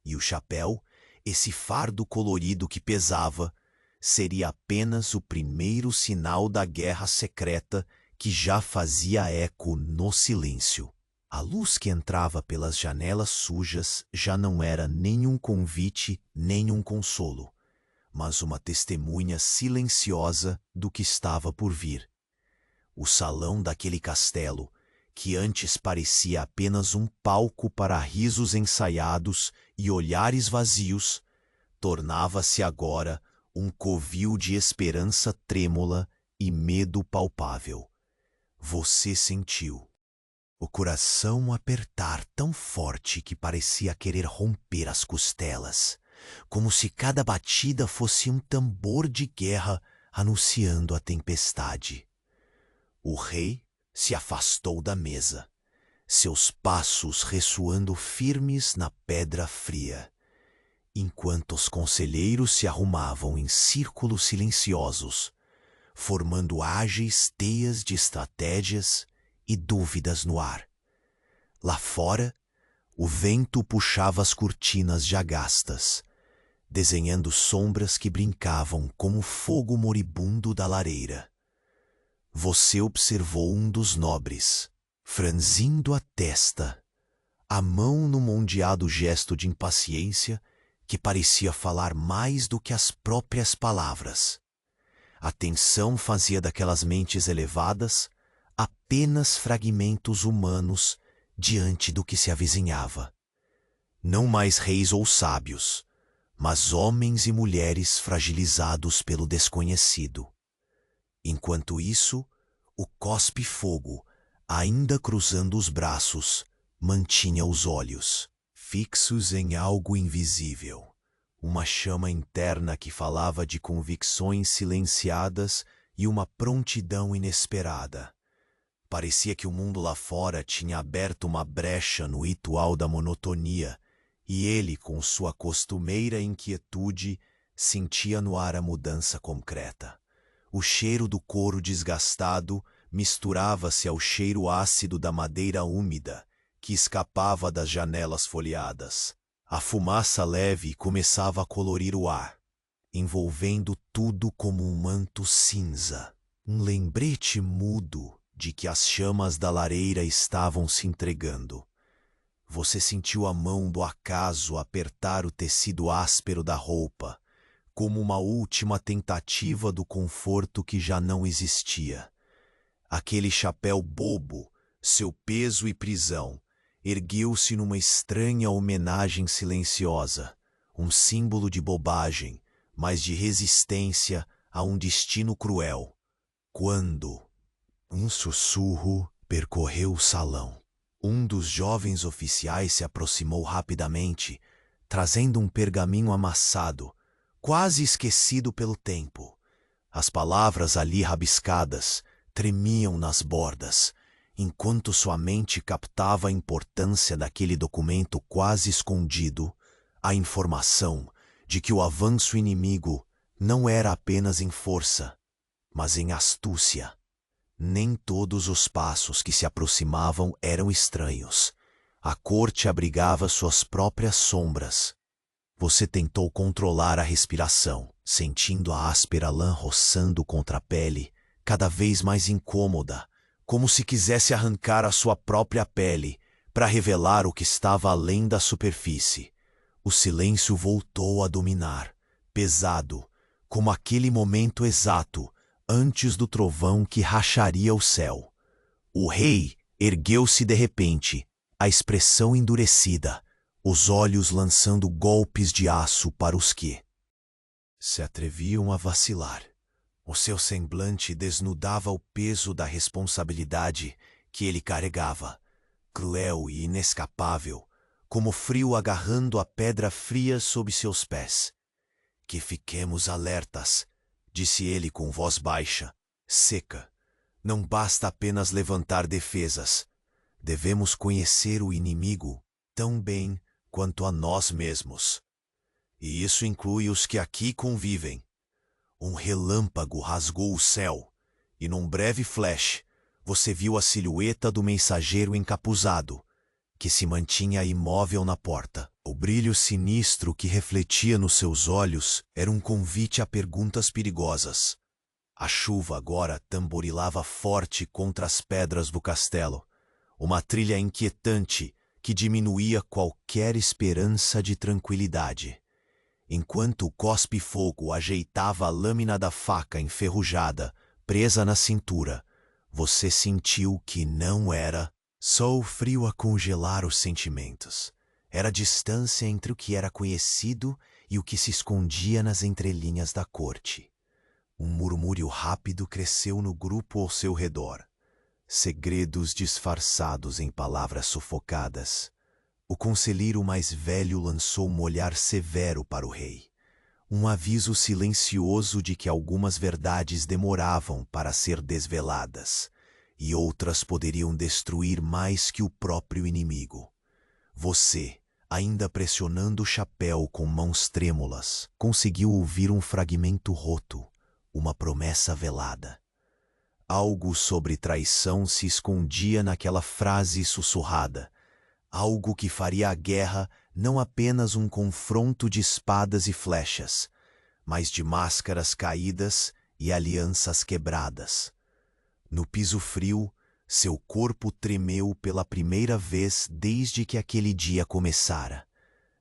e o chapéu, esse fardo colorido que pesava, seria apenas o primeiro sinal da guerra secreta que já fazia eco no silêncio. A luz que entrava pelas janelas sujas já não era nem um convite, nem um consolo, mas uma testemunha silenciosa do que estava por vir. O salão daquele castelo, que antes parecia apenas um palco para risos ensaiados e olhares vazios, tornava-se agora um covil de esperança trêmula e medo palpável. Você sentiu o coração apertar tão forte que parecia querer romper as costelas, como se cada batida fosse um tambor de guerra anunciando a tempestade. O rei se afastou da mesa, seus passos ressoando firmes na pedra fria, enquanto os conselheiros se arrumavam em círculos silenciosos, formando ágeis teias de estratégias e dúvidas no ar. Lá fora, o vento puxava as cortinas já gastas, desenhando sombras que brincavam como o fogo moribundo da lareira. Você observou um dos nobres, franzindo a testa, a mão num ondeado gesto de impaciência que parecia falar mais do que as próprias palavras. A tensão fazia daquelas mentes elevadas apenas fragmentos humanos diante do que se avizinhava. Não mais reis ou sábios, mas homens e mulheres fragilizados pelo desconhecido. Enquanto isso, o cospe-fogo, ainda cruzando os braços, mantinha os olhos fixos em algo invisível. Uma chama interna que falava de convicções silenciadas e uma prontidão inesperada. Parecia que o mundo lá fora tinha aberto uma brecha no ritual da monotonia, e ele, com sua costumeira inquietude, sentia no ar a mudança concreta. O cheiro do couro desgastado misturava-se ao cheiro ácido da madeira úmida, que escapava das janelas folheadas. A fumaça leve começava a colorir o ar, envolvendo tudo como um manto cinza. Um lembrete mudo de que as chamas da lareira estavam se entregando. Você sentiu a mão do acaso apertar o tecido áspero da roupa, como uma última tentativa do conforto que já não existia. Aquele chapéu bobo, seu peso e prisão, ergueu-se numa estranha homenagem silenciosa, um símbolo de bobagem, mas de resistência a um destino cruel. Quando um sussurro percorreu o salão, um dos jovens oficiais se aproximou rapidamente, trazendo um pergaminho amassado, quase esquecido pelo tempo. As palavras ali rabiscadas tremiam nas bordas, enquanto sua mente captava a importância daquele documento quase escondido, a informação de que o avanço inimigo não era apenas em força, mas em astúcia. Nem todos os passos que se aproximavam eram estranhos. A corte abrigava suas próprias sombras. Você tentou controlar a respiração, sentindo a áspera lã roçando contra a pele, cada vez mais incômoda, como se quisesse arrancar a sua própria pele para revelar o que estava além da superfície. O silêncio voltou a dominar, pesado, como aquele momento exato antes do trovão que racharia o céu. O rei ergueu-se de repente, a expressão endurecida, os olhos lançando golpes de aço para os que se atreviam a vacilar. O seu semblante desnudava o peso da responsabilidade que ele carregava, cruel e inescapável, como frio agarrando a pedra fria sob seus pés. Que fiquemos alertas, disse ele com voz baixa, seca. Não basta apenas levantar defesas. Devemos conhecer o inimigo tão bem quanto a nós mesmos. E isso inclui os que aqui convivem. Um relâmpago rasgou o céu, e num breve flash, você viu a silhueta do mensageiro encapuzado, que se mantinha imóvel na porta. O brilho sinistro que refletia nos seus olhos era um convite a perguntas perigosas. A chuva agora tamborilava forte contra as pedras do castelo, uma trilha inquietante que diminuía qualquer esperança de tranquilidade. Enquanto o cospe-fogo ajeitava a lâmina da faca enferrujada, presa na cintura, você sentiu que não era só o frio a congelar os sentimentos. Era a distância entre o que era conhecido e o que se escondia nas entrelinhas da corte. Um murmúrio rápido cresceu no grupo ao seu redor. segredos disfarçados em palavras sufocadas. O conselheiro mais velho lançou um olhar severo para o rei, um aviso silencioso de que algumas verdades demoravam para ser desveladas, e outras poderiam destruir mais que o próprio inimigo. Você, ainda pressionando o chapéu com mãos trêmulas, conseguiu ouvir um fragmento roto, uma promessa velada. Algo sobre traição se escondia naquela frase sussurrada, algo que faria a guerra não apenas um confronto de espadas e flechas, mas de máscaras caídas e alianças quebradas. No piso frio, seu corpo tremeu pela primeira vez desde que aquele dia começara.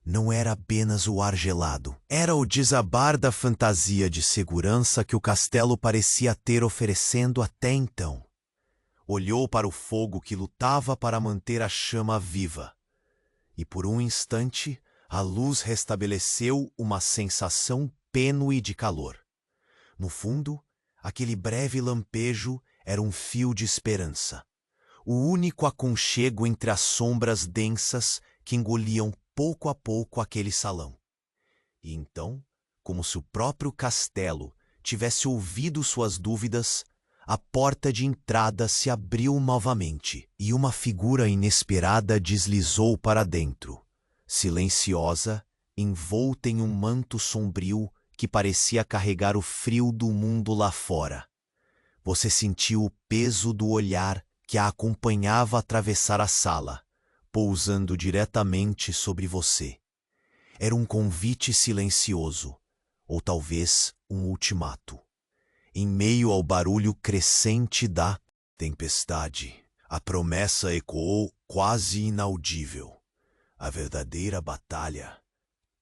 Não era apenas o ar gelado, era o desabar da fantasia de segurança que o castelo parecia ter oferecendo até então. Olhou para o fogo que lutava para manter a chama viva, e por um instante a luz restabeleceu uma sensação tênue de calor. No fundo, aquele breve lampejo era um fio de esperança, o único aconchego entre as sombras densas que engoliam pouco a pouco aquele salão. E então, como se o próprio castelo tivesse ouvido suas dúvidas, a porta de entrada se abriu novamente e uma figura inesperada deslizou para dentro, silenciosa, envolta em um manto sombrio que parecia carregar o frio do mundo lá fora. Você sentiu o peso do olhar que a acompanhava atravessar a sala, pousando diretamente sobre você. Era um convite silencioso, ou talvez um ultimato. Em meio ao barulho crescente da tempestade, a promessa ecoou quase inaudível. A verdadeira batalha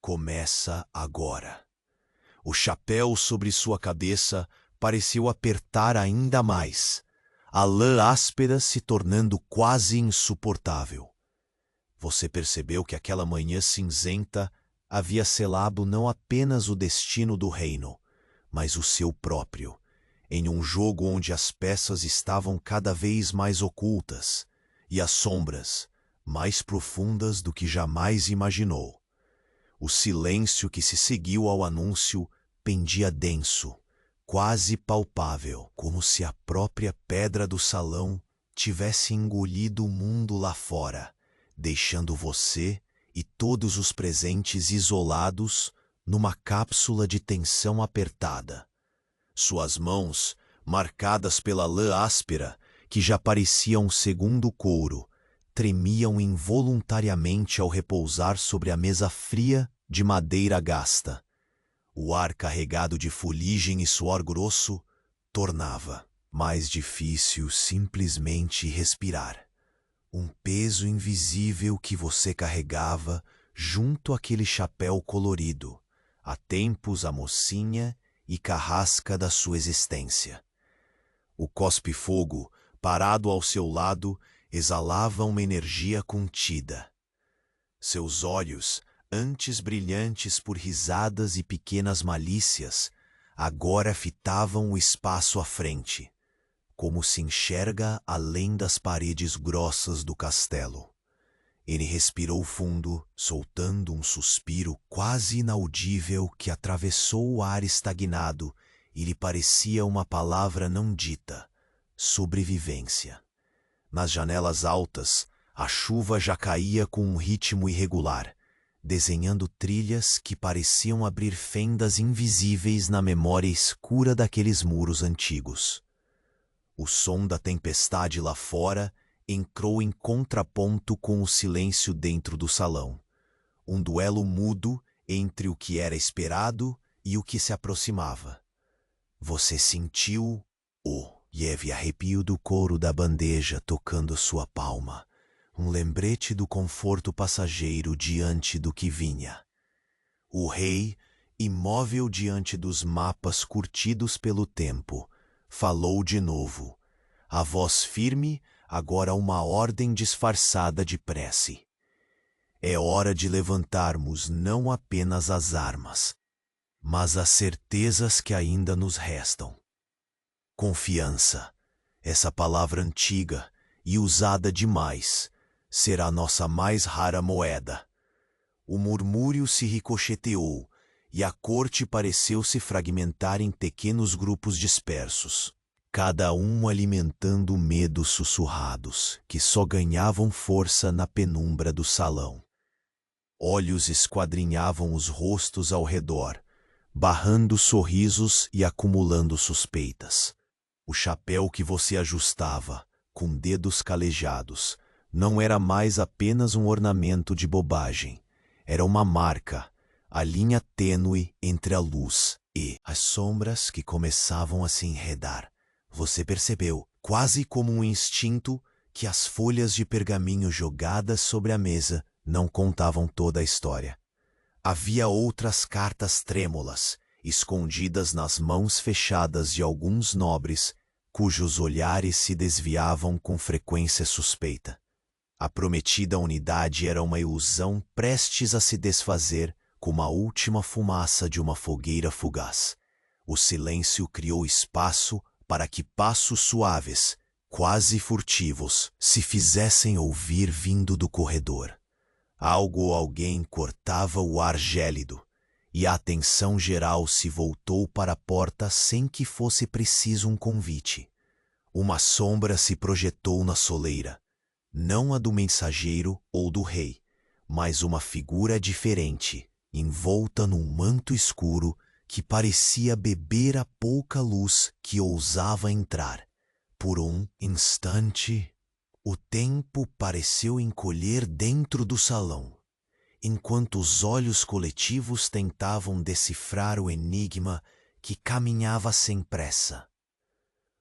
começa agora. O chapéu sobre sua cabeça pareceu apertar ainda mais, a lã áspera se tornando quase insuportável. Você percebeu que aquela manhã cinzenta havia selado não apenas o destino do reino, mas o seu próprio, em um jogo onde as peças estavam cada vez mais ocultas e as sombras mais profundas do que jamais imaginou. O silêncio que se seguiu ao anúncio pendia denso, quase palpável, como se a própria pedra do salão tivesse engolido o mundo lá fora, deixando você e todos os presentes isolados numa cápsula de tensão apertada. Suas mãos, marcadas pela lã áspera, que já parecia um segundo couro, tremiam involuntariamente ao repousar sobre a mesa fria de madeira gasta. O ar carregado de fuligem e suor grosso tornava mais difícil simplesmente respirar. Um peso invisível que você carregava junto àquele chapéu colorido, há tempos a mocinha e carrasca da sua existência. O cospe-fogo, parado ao seu lado, exalava uma energia contida. Seus olhos, antes brilhantes por risadas e pequenas malícias, agora fitavam o espaço à frente, como se enxerga além das paredes grossas do castelo. Ele respirou fundo, soltando um suspiro quase inaudível que atravessou o ar estagnado e lhe parecia uma palavra não dita: sobrevivência. Nas janelas altas, a chuva já caía com um ritmo irregular, desenhando trilhas que pareciam abrir fendas invisíveis na memória escura daqueles muros antigos. O som da tempestade lá fora entrou em contraponto com o silêncio dentro do salão. Um duelo mudo entre o que era esperado e o que se aproximava. Você sentiu leve arrepio do couro da bandeja tocando sua palma, um lembrete do conforto passageiro diante do que vinha. O rei, imóvel diante dos mapas curtidos pelo tempo, falou de novo, a voz firme, agora uma ordem disfarçada de prece. É hora de levantarmos não apenas as armas, mas as certezas que ainda nos restam. Confiança Essa palavra antiga e usada demais será nossa mais rara moeda. O murmúrio se ricocheteou e a corte pareceu se fragmentar em pequenos grupos dispersos, cada um alimentando medos sussurrados que só ganhavam força na penumbra do salão. Olhos esquadrinhavam os rostos ao redor, barrando sorrisos e acumulando suspeitas. O chapéu que você ajustava, com dedos calejados, não era mais apenas um ornamento de bobagem. Era uma marca, a linha tênue entre a luz e as sombras que começavam a se enredar. Você percebeu, quase como um instinto, que as folhas de pergaminho jogadas sobre a mesa não contavam toda a história. Havia outras cartas trêmulas, escondidas nas mãos fechadas de alguns nobres, cujos olhares se desviavam com frequência suspeita. A prometida unidade era uma ilusão prestes a se desfazer como a última fumaça de uma fogueira fugaz. O silêncio criou espaço para que passos suaves, quase furtivos, se fizessem ouvir vindo do corredor. Algo ou alguém cortava o ar gélido, e a atenção geral se voltou para a porta sem que fosse preciso um convite. Uma sombra se projetou na soleira, não a do mensageiro ou do rei, mas uma figura diferente, envolta num manto escuro que parecia beber a pouca luz que ousava entrar. Por um instante, o tempo pareceu encolher dentro do salão, enquanto os olhos coletivos tentavam decifrar o enigma que caminhava sem pressa.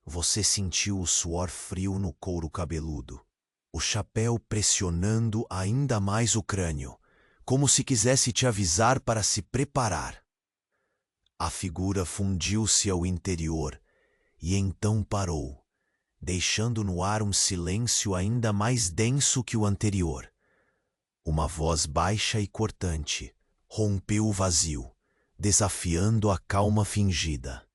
Você sentiu o suor frio no couro cabeludo, o chapéu pressionando ainda mais o crânio, como se quisesse te avisar para se preparar. A figura fundiu-se ao interior e então parou, deixando no ar um silêncio ainda mais denso que o anterior. Uma voz baixa e cortante rompeu o vazio, desafiando a calma fingida.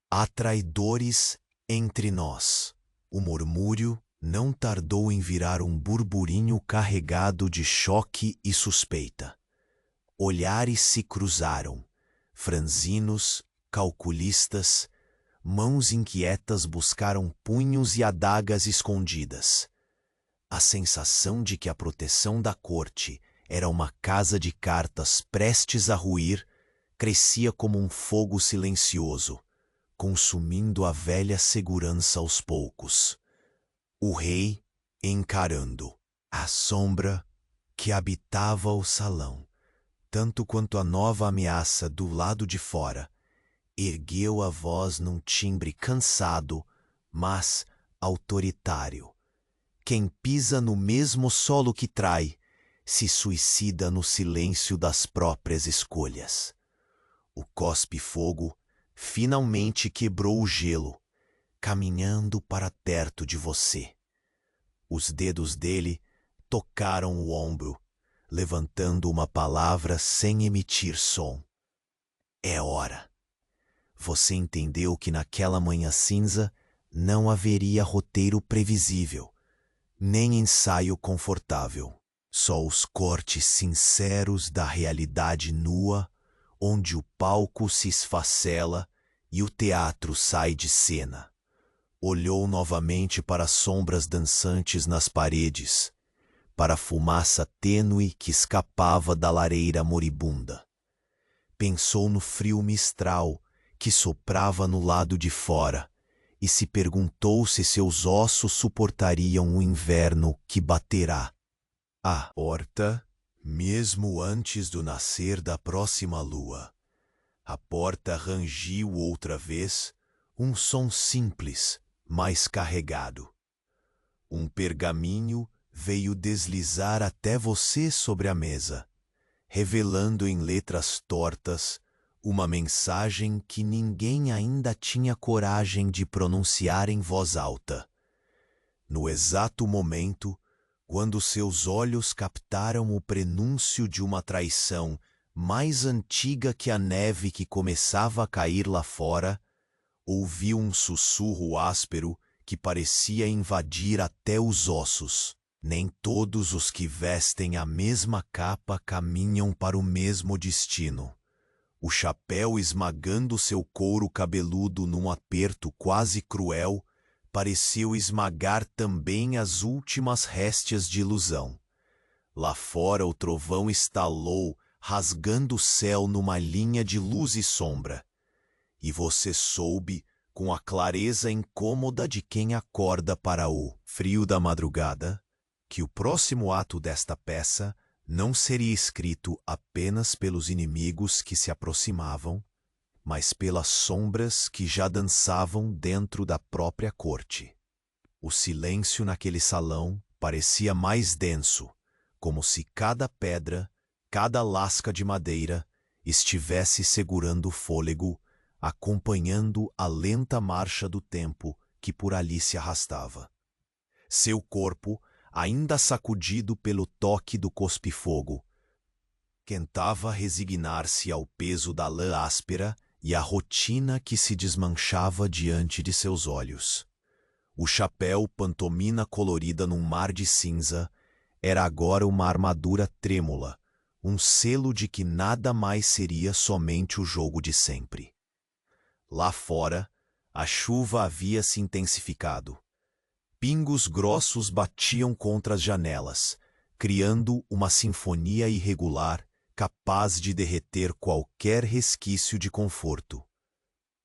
Há traidores entre nós. O murmúrio não tardou em virar um burburinho carregado de choque e suspeita. Olhares se cruzaram, franzinos, calculistas, mãos inquietas buscaram punhos e adagas escondidas. A sensação de que a proteção da corte era uma casa de cartas prestes a ruir crescia como um fogo silencioso, consumindo a velha segurança aos poucos. O rei encarando a sombra que habitava o salão, tanto quanto a nova ameaça do lado de fora, ergueu a voz num timbre cansado, mas autoritário. Quem pisa no mesmo solo que trai, se suicida no silêncio das próprias escolhas. O cospe-fogo finalmente quebrou o gelo, caminhando para perto de você. Os dedos dele tocaram o ombro, levantando uma palavra sem emitir som. É hora. Você entendeu que naquela manhã cinza não haveria roteiro previsível, nem ensaio confortável. Só os cortes sinceros da realidade nua, onde o palco se esfacela e o teatro sai de cena. Olhou novamente para as sombras dançantes nas paredes, para a fumaça tênue que escapava da lareira moribunda. Pensou no frio mistral que soprava no lado de fora e se perguntou se seus ossos suportariam o inverno que baterá. À porta, mesmo antes do nascer da próxima lua, a porta rangiu outra vez, um som simples, mas carregado. Um pergaminho veio deslizar até você sobre a mesa, revelando em letras tortas uma mensagem que ninguém ainda tinha coragem de pronunciar em voz alta. No exato momento, quando seus olhos captaram o prenúncio de uma traição mais antiga que a neve que começava a cair lá fora, ouviu um sussurro áspero que parecia invadir até os ossos. Nem todos os que vestem a mesma capa caminham para o mesmo destino. O chapéu, esmagando seu couro cabeludo num aperto quase cruel, pareceu esmagar também as últimas réstias de ilusão. Lá fora o trovão estalou, rasgando o céu numa linha de luz e sombra. E você soube, com a clareza incômoda de quem acorda para o frio da madrugada, que o próximo ato desta peça não seria escrito apenas pelos inimigos que se aproximavam, mas pelas sombras que já dançavam dentro da própria corte. O silêncio naquele salão parecia mais denso, como se cada pedra, cada lasca de madeira, estivesse segurando o fôlego, acompanhando a lenta marcha do tempo que por ali se arrastava. Seu corpo, ainda sacudido pelo toque do cospe-fogo, tentava resignar-se ao peso da lã áspera e à rotina que se desmanchava diante de seus olhos. O chapéu, pantomina colorida num mar de cinza, era agora uma armadura trêmula, um selo de que nada mais seria somente o jogo de sempre. Lá fora, a chuva havia se intensificado. Pingos grossos batiam contra as janelas, criando uma sinfonia irregular capaz de derreter qualquer resquício de conforto.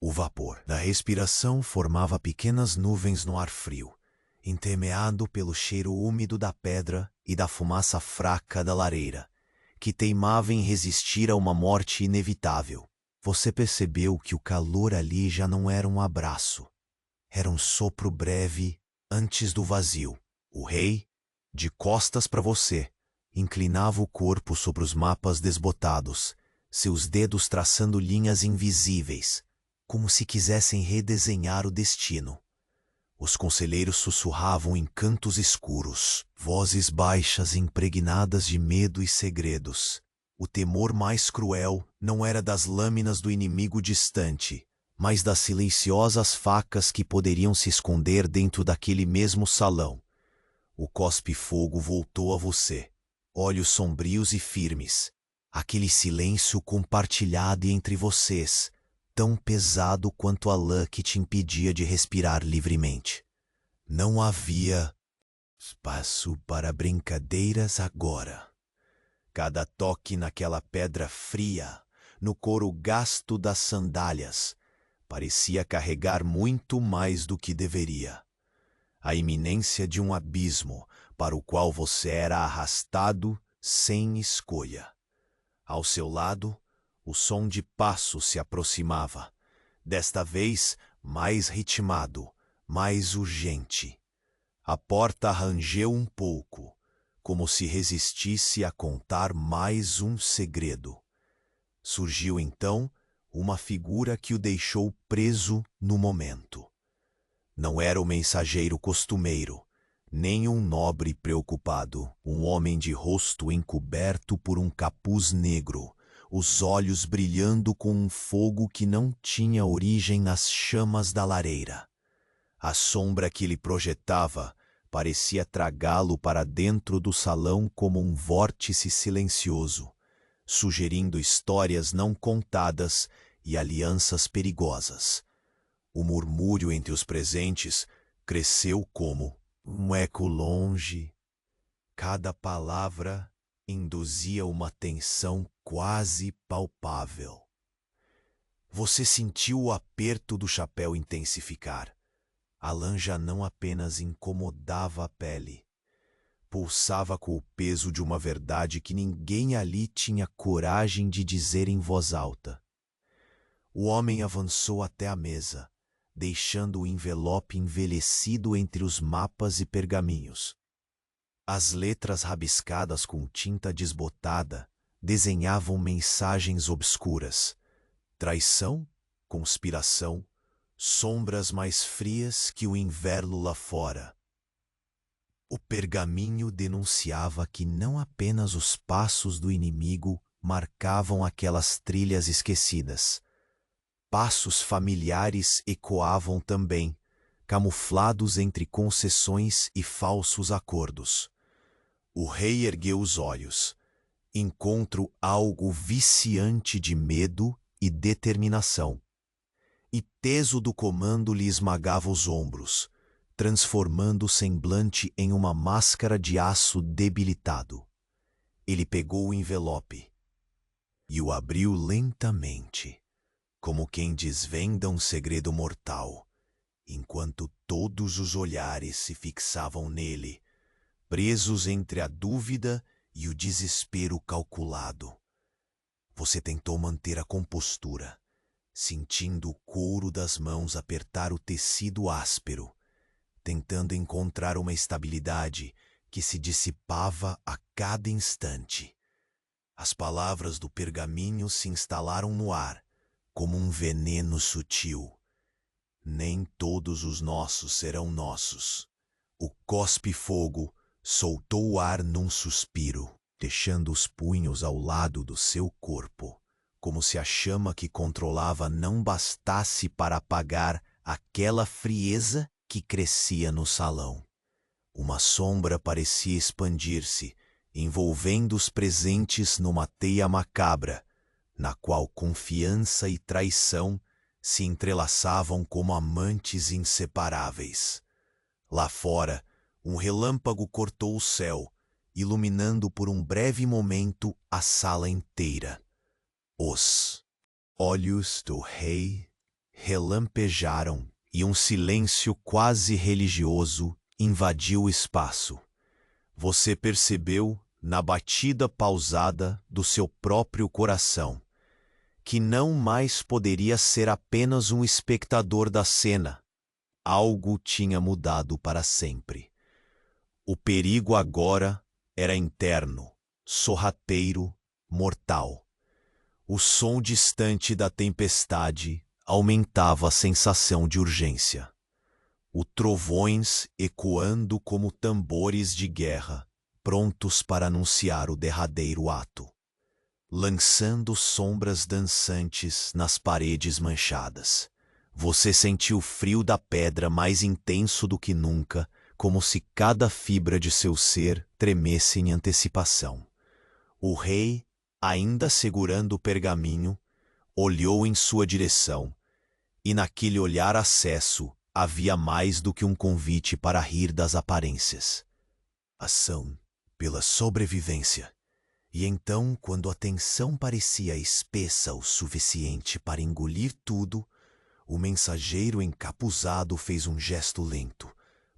O vapor da respiração formava pequenas nuvens no ar frio, entremeado pelo cheiro úmido da pedra e da fumaça fraca da lareira, que teimava em resistir a uma morte inevitável. Você percebeu que o calor ali já não era um abraço. Era um sopro breve antes do vazio. O rei, de costas para você, inclinava o corpo sobre os mapas desbotados, seus dedos traçando linhas invisíveis, como se quisessem redesenhar o destino. Os conselheiros sussurravam em cantos escuros, vozes baixas impregnadas de medo e segredos. O temor mais cruel não era das lâminas do inimigo distante, mas das silenciosas facas que poderiam se esconder dentro daquele mesmo salão. O cospe-fogo voltou a você, olhos sombrios e firmes, aquele silêncio compartilhado entre vocês, tão pesado quanto a lã que te impedia de respirar livremente. Não havia espaço para brincadeiras agora. Cada toque naquela pedra fria, no couro gasto das sandálias, parecia carregar muito mais do que deveria. A iminência de um abismo para o qual você era arrastado sem escolha. Ao seu lado, o som de passos se aproximava, desta vez mais ritmado, mais urgente. A porta rangeu um pouco, como se resistisse a contar mais um segredo. Surgiu então uma figura que o deixou preso no momento. Não era o mensageiro costumeiro, nem um nobre preocupado, um homem de rosto encoberto por um capuz negro, os olhos brilhando com um fogo que não tinha origem nas chamas da lareira. A sombra que ele projetava parecia tragá-lo para dentro do salão como um vórtice silencioso, sugerindo histórias não contadas e alianças perigosas. O murmúrio entre os presentes cresceu como um eco longe. Cada palavra induzia uma tensão quase palpável. Você sentiu o aperto do chapéu intensificar. A lã já não apenas incomodava a pele, pulsava com o peso de uma verdade que ninguém ali tinha coragem de dizer em voz alta. O homem avançou até a mesa, deixando o envelope envelhecido entre os mapas e pergaminhos. As letras rabiscadas com tinta desbotada desenhavam mensagens obscuras. Traição, conspiração, sombras mais frias que o inverno lá fora. O pergaminho denunciava que não apenas os passos do inimigo marcavam aquelas trilhas esquecidas. Passos familiares ecoavam também, camuflados entre concessões e falsos acordos. O rei ergueu os olhos. Encontro algo viciante de medo e determinação. E teso do comando lhe esmagava os ombros, transformando o semblante em uma máscara de aço debilitado. Ele pegou o envelope e o abriu lentamente, como quem desvenda um segredo mortal, enquanto todos os olhares se fixavam nele, presos entre a dúvida e o desespero calculado. Você tentou manter a compostura, sentindo o couro das mãos apertar o tecido áspero, tentando encontrar uma estabilidade que se dissipava a cada instante. As palavras do pergaminho se instalaram no ar, como um veneno sutil. Nem todos os nossos serão nossos. O cospe-fogo soltou o ar num suspiro, deixando os punhos ao lado do seu corpo, como se a chama que controlava não bastasse para apagar aquela frieza que crescia no salão. Uma sombra parecia expandir-se, envolvendo os presentes numa teia macabra, na qual confiança e traição se entrelaçavam como amantes inseparáveis. Lá fora, um relâmpago cortou o céu, iluminando por um breve momento a sala inteira. Os olhos do rei relampejaram e um silêncio quase religioso invadiu o espaço. Você percebeu, na batida pausada do seu próprio coração, que não mais poderia ser apenas um espectador da cena. Algo tinha mudado para sempre. O perigo agora era interno, sorrateiro, mortal. O som distante da tempestade aumentava a sensação de urgência. Os trovões ecoando como tambores de guerra, prontos para anunciar o derradeiro ato, lançando sombras dançantes nas paredes manchadas. Você sentiu o frio da pedra mais intenso do que nunca, como se cada fibra de seu ser tremesse em antecipação. O rei, ainda segurando o pergaminho, olhou em sua direção, e naquele olhar acesso havia mais do que um convite para rir das aparências. Ação pela sobrevivência. E então, quando a tensão parecia espessa o suficiente para engolir tudo, o mensageiro encapuzado fez um gesto lento,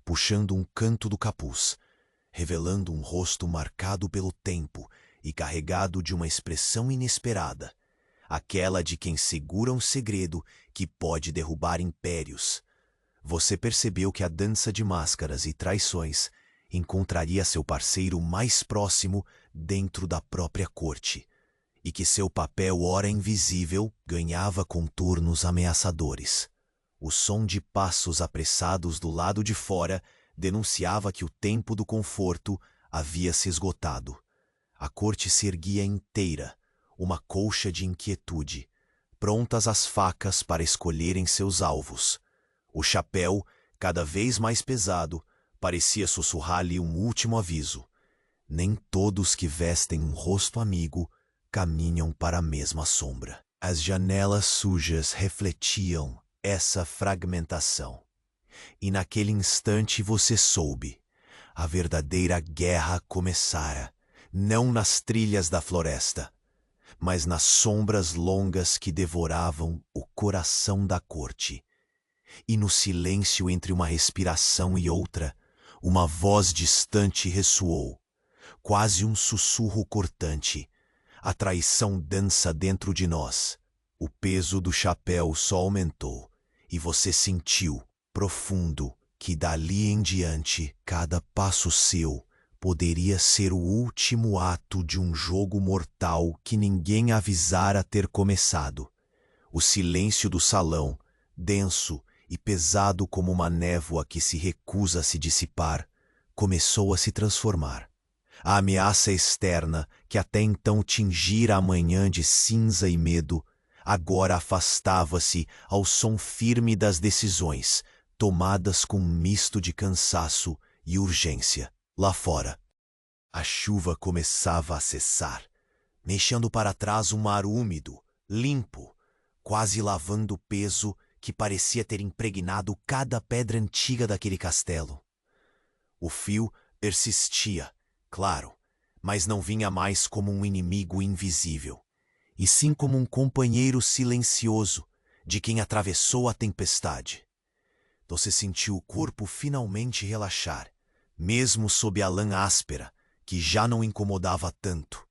puxando um canto do capuz, revelando um rosto marcado pelo tempo e carregado de uma expressão inesperada, aquela de quem segura um segredo que pode derrubar impérios. Você percebeu que a dança de máscaras e traições encontraria seu parceiro mais próximo dentro da própria corte, e que seu papel ora invisível ganhava contornos ameaçadores. O som de passos apressados do lado de fora denunciava que o tempo do conforto havia se esgotado. A corte se erguia inteira, uma colcha de inquietude, prontas as facas para escolherem seus alvos. O chapéu, cada vez mais pesado, parecia sussurrar-lhe um último aviso. Nem todos que vestem um rosto amigo caminham para a mesma sombra. As janelas sujas refletiam essa fragmentação. E naquele instante você soube. A verdadeira guerra começara, não nas trilhas da floresta, mas nas sombras longas que devoravam o coração da corte. E no silêncio entre uma respiração e outra, uma voz distante ressoou, quase um sussurro cortante. A traição dança dentro de nós. O peso do chapéu só aumentou, e você sentiu, profundo, que dali em diante, cada passo seu poderia ser o último ato de um jogo mortal que ninguém avisara ter começado. O silêncio do salão, denso e pesado como uma névoa que se recusa a se dissipar, começou a se transformar. A ameaça externa, que até então tingira a manhã de cinza e medo, agora afastava-se ao som firme das decisões, tomadas com um misto de cansaço e urgência. Lá fora, a chuva começava a cessar, deixando para trás um mar úmido, limpo, quase lavando o peso que parecia ter impregnado cada pedra antiga daquele castelo. O fio persistia, claro, mas não vinha mais como um inimigo invisível, e sim como um companheiro silencioso de quem atravessou a tempestade. Você sentiu o corpo finalmente relaxar, mesmo sob a lã áspera, que já não incomodava tanto.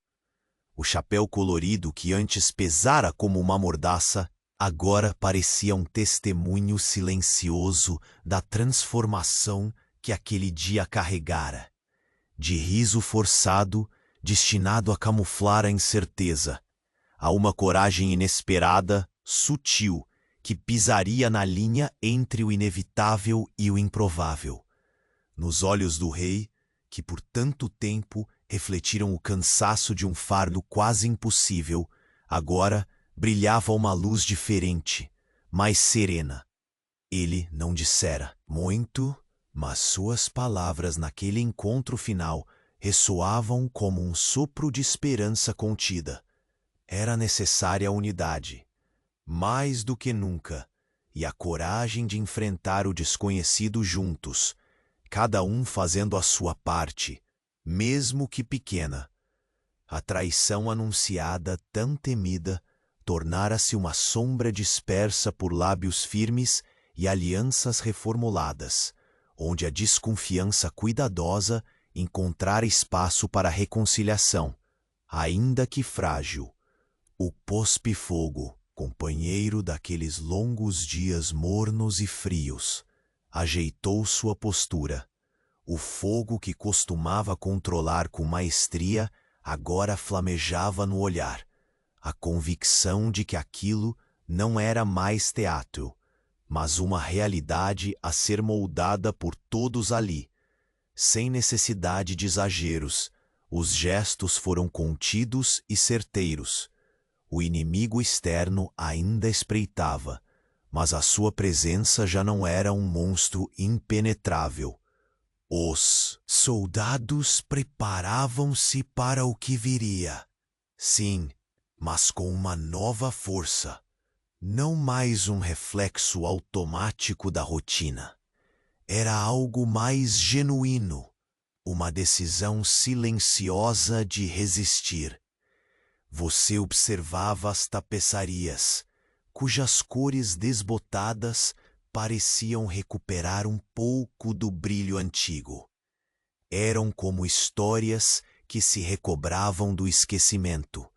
O chapéu colorido que antes pesara como uma mordaça, agora parecia um testemunho silencioso da transformação que aquele dia carregara. De riso forçado, destinado a camuflar a incerteza, a uma coragem inesperada, sutil, que pisaria na linha entre o inevitável e o improvável. Nos olhos do rei, que por tanto tempo refletiram o cansaço de um fardo quase impossível, agora brilhava uma luz diferente, mais serena. Ele não dissera muito, mas suas palavras naquele encontro final ressoavam como um sopro de esperança contida. Era necessária a unidade, mais do que nunca, e a coragem de enfrentar o desconhecido juntos, cada um fazendo a sua parte, mesmo que pequena. A traição anunciada, tão temida, tornara-se uma sombra dispersa por lábios firmes e alianças reformuladas, onde a desconfiança cuidadosa encontrara espaço para a reconciliação, ainda que frágil. O pospe-fogo, companheiro daqueles longos dias mornos e frios, ajeitou sua postura. O fogo que costumava controlar com maestria agora flamejava no olhar, a convicção de que aquilo não era mais teatro, mas uma realidade a ser moldada por todos ali. Sem necessidade de exageros, os gestos foram contidos e certeiros. O inimigo externo ainda espreitava, mas a sua presença já não era um monstro impenetrável. Os soldados preparavam-se para o que viria. Sim, mas com uma nova força. Não mais um reflexo automático da rotina. Era algo mais genuíno, uma decisão silenciosa de resistir. Você observava as tapeçarias, cujas cores desbotadas pareciam recuperar um pouco do brilho antigo. Eram como histórias que se recobravam do esquecimento,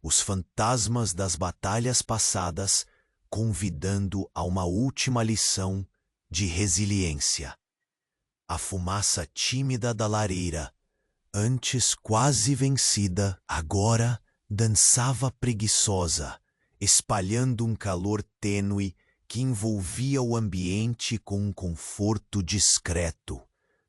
os fantasmas das batalhas passadas convidando a uma última lição de resiliência. A fumaça tímida da lareira, antes quase vencida, agora dançava preguiçosa, espalhando um calor tênue que envolvia o ambiente com um conforto discreto,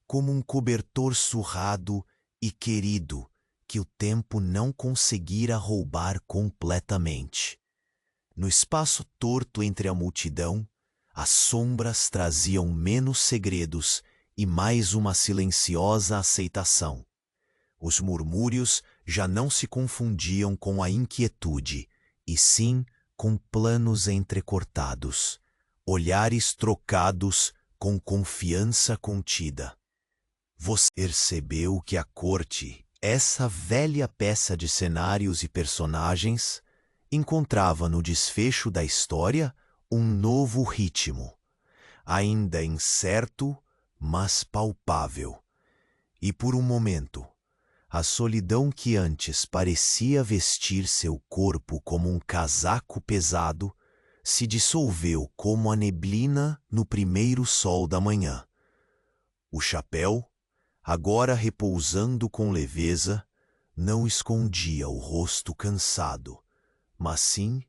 como um cobertor surrado e querido que o tempo não conseguira roubar completamente. No espaço torto entre a multidão, as sombras traziam menos segredos e mais uma silenciosa aceitação. Os murmúrios já não se confundiam com a inquietude, e sim com planos entrecortados, olhares trocados com confiança contida. Você percebeu que a corte, essa velha peça de cenários e personagens, encontrava no desfecho da história um novo ritmo, ainda incerto, mas palpável. E por um momento, a solidão que antes parecia vestir seu corpo como um casaco pesado se dissolveu como a neblina no primeiro sol da manhã. O chapéu, agora repousando com leveza, não escondia o rosto cansado, mas sim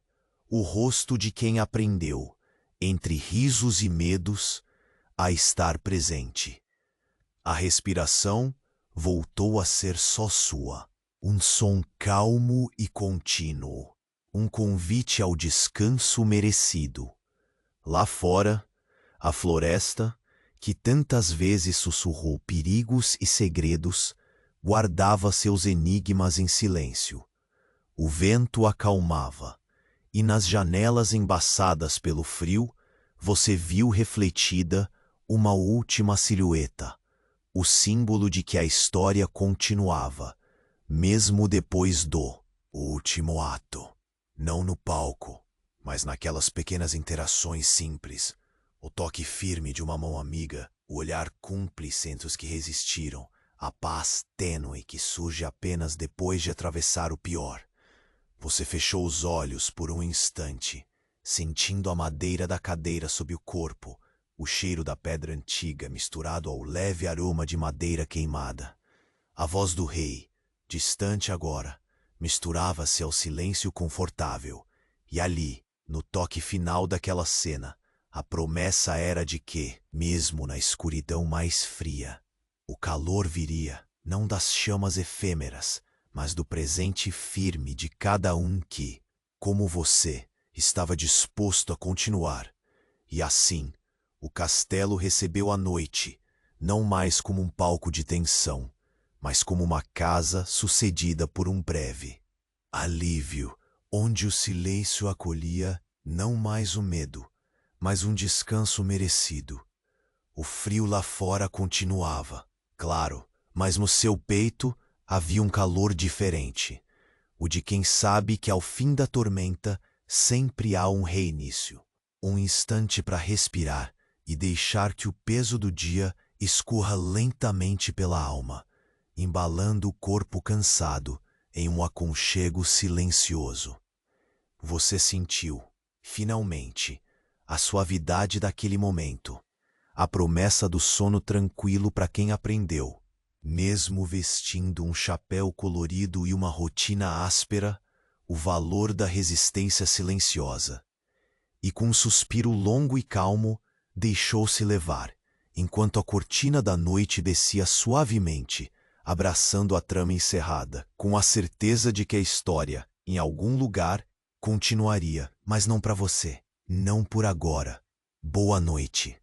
o rosto de quem aprendeu, entre risos e medos, a estar presente. A respiração voltou a ser só sua, um som calmo e contínuo, um convite ao descanso merecido. Lá fora, A floresta, que tantas vezes sussurrou perigos e segredos, guardava seus enigmas em silêncio. O vento acalmava, e nas janelas embaçadas pelo frio, você viu refletida uma última silhueta, o símbolo de que a história continuava, mesmo depois do último ato. Não no palco, mas naquelas pequenas interações simples, o toque firme de uma mão amiga, o olhar cúmplice entre os que resistiram, a paz tênue que surge apenas depois de atravessar o pior. Você fechou os olhos por um instante, sentindo a madeira da cadeira sob o corpo, o cheiro da pedra antiga misturado ao leve aroma de madeira queimada. A voz do rei, distante agora, misturava-se ao silêncio confortável, e ali, no toque final daquela cena, a promessa era de que, mesmo na escuridão mais fria, o calor viria, não das chamas efêmeras, mas do presente firme de cada um que, como você, estava disposto a continuar. E assim, o castelo recebeu a noite, não mais como um palco de tensão, mas como uma casa sucedida por um breve alívio, onde o silêncio acolhia não mais o medo, mas um descanso merecido. O frio lá fora continuava, claro, mas no seu peito havia um calor diferente, o de quem sabe que ao fim da tormenta sempre há um reinício, um instante para respirar e deixar que o peso do dia escorra lentamente pela alma, embalando o corpo cansado em um aconchego silencioso. Você sentiu, finalmente, a suavidade daquele momento, a promessa do sono tranquilo para quem aprendeu. Mesmo vestindo um chapéu colorido e uma rotina áspera, o valor da resistência silenciosa. E com um suspiro longo e calmo, deixou-se levar, enquanto a cortina da noite descia suavemente, abraçando a trama encerrada, com a certeza de que a história, em algum lugar, continuaria, mas não para você, não por agora. Boa noite.